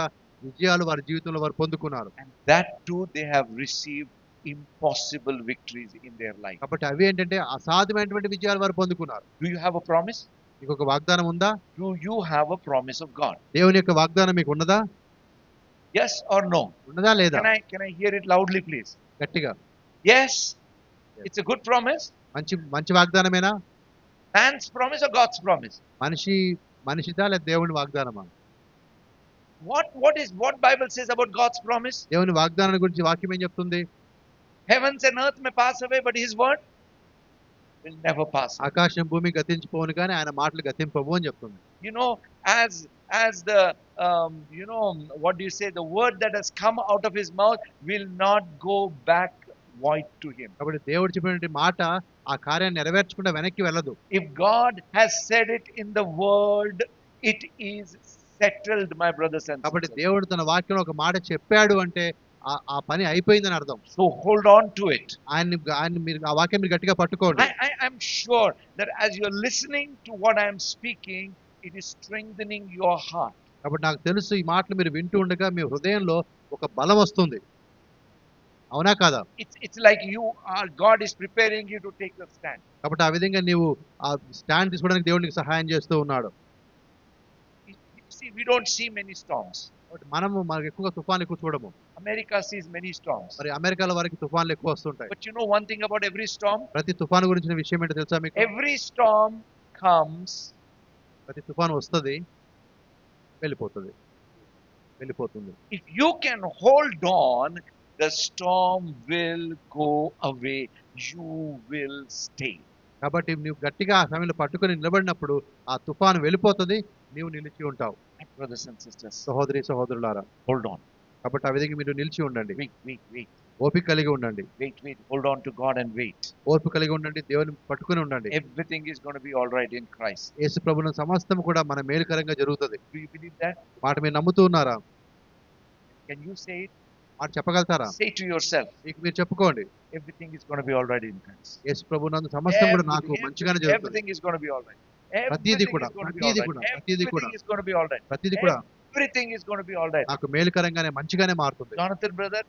విజయాలు వారి జీవితంలో వారు పొందుకున్నారు. And that too they have received impossible victories in their life. కాబట్టి అవి ఏంటంటే అసాధ్యమైనటువంటి విజయాలు వారు పొందుకున్నారు. Do you have a promise? మీకు ఒక వాగ్దానం ఉందా? Do you have a promise of God? దేవుని యొక్క వాగ్దానం మీకు ఉన్నదా? Yes or no? ఉన్నదా లేదా? Can I hear it loudly, please? గట్టిగా. Yes. It's a good promise. మంచి వాగ్దానమేనా? Man's promise or God's promise? మనిషిదా లేదా దేవుని వాగ్దానమా? What Bible says about God's promise? దేవుని వాగ్దానం గురించి వాక్యం ఏం చెప్తుంది? Heavens and earth may pass away, but His word will never pass away. ఆకాశం భూమి గతించిపోవును కానీ ఆయన మాటలు గతింపవు అని చెప్తుంది. You know, as the what do you say? The word that has come out of His mouth will not go back void to Him. కాబట్టి దేవుడు చెప్పినటువంటి మాట ఆ కార్యాన్ని నెరవేర్చకుండా వెనక్కి వెళ్ళదు. If God has said it in the word, it is settled, my brothers and కాబట్టి sisters. దేవుడు తన వాక్యంలో ఒక మాట చెప్పాడు అంటే ఆ పని అయిపోయిందని అర్థం. So hold on to it. ఆయన మీరు ఆ వాక్యం మీరు గట్టిగా పట్టుకోండి. I'm sure that as you're listening to what I am speaking, it is strengthening your heart. కాబట్టి నాకు తెలుసు ఈ మాటలు మీరు వింటూ ఉండగా మీ హృదయంలో ఒక బలం వస్తుంది. అవునా కాదా? It's like God is preparing you to take the stand. కాబట్టి ఆ విధంగా నీవు ఆ స్టాండ్ తీసుకోవడానికి దేవునికి సహాయం చేస్తూ ఉన్నాడు. See, we don't see many storms. మనకు ఎక్కువ తుఫాన్లు ఎక్కువ చూడము. America sees many storms. మరి అమెరికాలో వారికి తుఫాన్లు ఎక్కువ వస్తుంటాయి. But you know one thing about every storm? ప్రతి తుఫాను గురించిన విషయం ఏంటో తెలుసా మీకు? Every storm comes. ప్రతి తుఫాను వస్తుంది, వెళ్ళిపోతుంది. If you can hold on, the storm will go away. You will stay. కాబట్టి నువ్వు గట్టిగా ఆ సమయంలో పట్టుకొని నిలబడినప్పుడు ఆ తుఫాను వెళ్ళిపోతుంది, నీవు నిలిచి ఉంటావు. Brothers and sisters, సహోదరులారా, hold on. కాబట్టి ఆ విధంగా మీరు నిలిచి ఉండండి. Wait. ఓపిక కలిగి ఉండండి. Wait. Hold on to God and wait. ఓర్పు కలిగి ఉండండి, దేవుని పట్టుకొని ఉండండి. Everything is going to be all right in Christ. యేసు ప్రభువుని సమస్తం కూడా మన మేలుకరంగా జరుగుతుంది. Do you believe that? మాట మీరు నమ్ముతూ ఉన్నారా? Can you say it? మాట చెప్పగలుగుతారా? Say to yourself. మీకు మీరు చెప్పుకోండి. Everything is going to be all right in Christ. యేసు ప్రభువు నందు సమస్తం కూడా నాకు మంచిగానే జరుగుతుంది. Everything is going to be all right. ప్రతిదీ కూడా Everything is going to be all right. నాకు మేలుకరంగానే మంచిగానే మారుతుంది. Jonathan brother,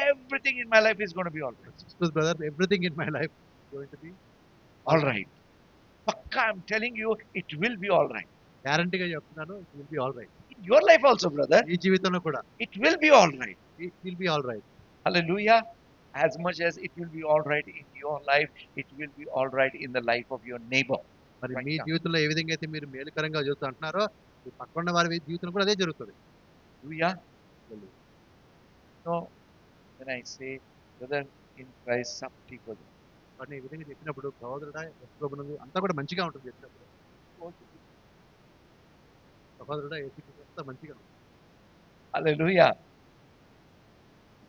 everything in my life is going to be all right. Brother, everything in my life is going to be all right. Pakka, I'm telling you, it will be all right. గ్యారంటీగా చెప్తున్నాను, it will be all right. In your life also, brother. ఈ జీవితంలో కూడా it will be all right. It will be all right. Hallelujah. As much as it will be all right in your life, it will be all right in the life of your neighbor. మరి మీ జీవితంలో ఏ విధంగా అయితే మీరు మేలుకరంగా జరుగుతూ అంటున్నారో మీ పక్కన వారి జీవితంలో కూడా అదే జరుగుతుంది. Hallelujah. So when I say brother in Christ सब ठीक हो जाए. కానీ ఈ విధంగా చెప్పినప్పుడు సహోదరుడా యేసు ప్రభువునందు అంతా కూడా మంచిగా ఉంటుంది చెప్పినప్పుడు. సహోదరుడా యేసుకి అంతా మంచిగా ఉంటుంది. Hallelujah.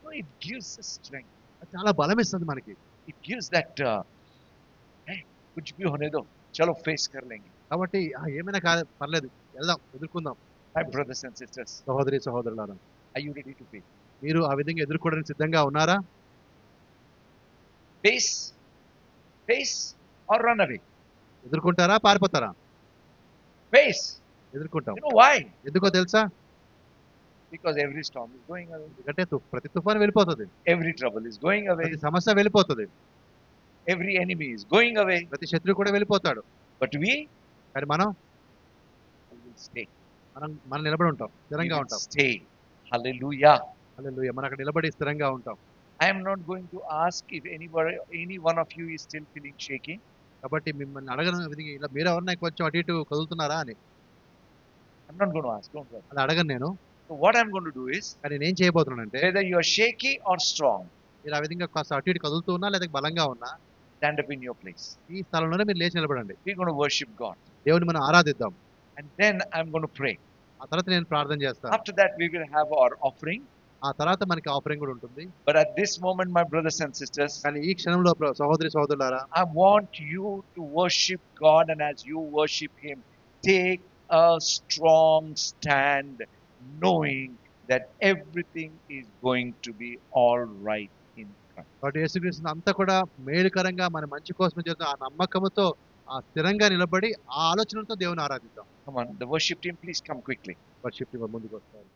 So it gives us strength. చాలా బలం ఇస్తుంది మనకి. It gives that कुछ भी होने दो, चलो face कर लेंगे. కాబట్టి ఏమైనా కాదు పర్లేదు, వెళ్దాం, ఎదుర్కొందాం. My brothers and sisters, సహోదరులారా, are you ready to face? మీరు ఆ విధంగా ఎదుర్కోవడానికి సిద్ధంగా ఉన్నారా? Face or run away? ఎదుర్కొంటారా, పారిపోతారా? Face. ఎదుర్కొంటాం. You know why? ఎందుకో తెలుసా? Because every storm is going away. ఎందుకంటే ప్రతి తుఫాను వెళ్ళిపోతుంది. Every trouble is going away. ప్రతి సమస్య వెళ్ళిపోతుంది. Every enemy is going away. ప్రతి శత్రువు కూడా వెళ్ళిపోతాడు. But కానీ మనం will stay. మనం నిలబడి ఉంటాం, స్థిరంగా ఉంటాం. Stay. Hallelujah. హల్లెలూయా. మనం అక్కడ నిలబడి స్థిరంగా ఉంటాం. I am not going to ask if any one of you is still feeling shaky. కాబట్టి మిమ్మల్ని అడగను ఇలా మీరు ఎవరైనా కొంచెం అటు ఇటు కదులుతున్నారా అని. I'm not going to ask. Don't worry. అలా అడగను నేను. So what I'm going to do is, కానీ నేను చేయబోతున్నానంటే whether you are shaky or strong, మీరు ఆ విధంగా కాస్త అటు ఇటు కదులుతూ ఉన్నా లేదా బలంగా ఉన్నా, stand up in your place. ఈ స్థలంలోనే మీరు లేచి నిలబడండి. We're going to worship God. దేవుని మనం ఆరాధిద్దాం. And then I'm going to pray. ఆ తర్వాత నేను ప్రార్థన చేస్తాను. After that, we will have our offering. ఆ తర్వాత మనకి ఆఫరింగ్ కూడా ఉంటుంది. But at this moment, my brothers and sisters, కానీ ఈ క్షణంలో సహోదరి సహోదరులారా, I want you to worship God, and as you worship Him, take a strong stand, knowing that everything is going to be all right in Christ. కాబట్టి యేసుక్రీస్తు అంతా కూడా మేలుకరంగా మన మంచి కోసం చేస్తున్న ఆ నమ్మకముతో ఆ స్థిరంగా నిలబడి ఆ ఆలోచనలతో దేవుని ఆరాధిద్దాం. Come on, the worship team, please come quickly. Worship ముందుకు వస్తారు.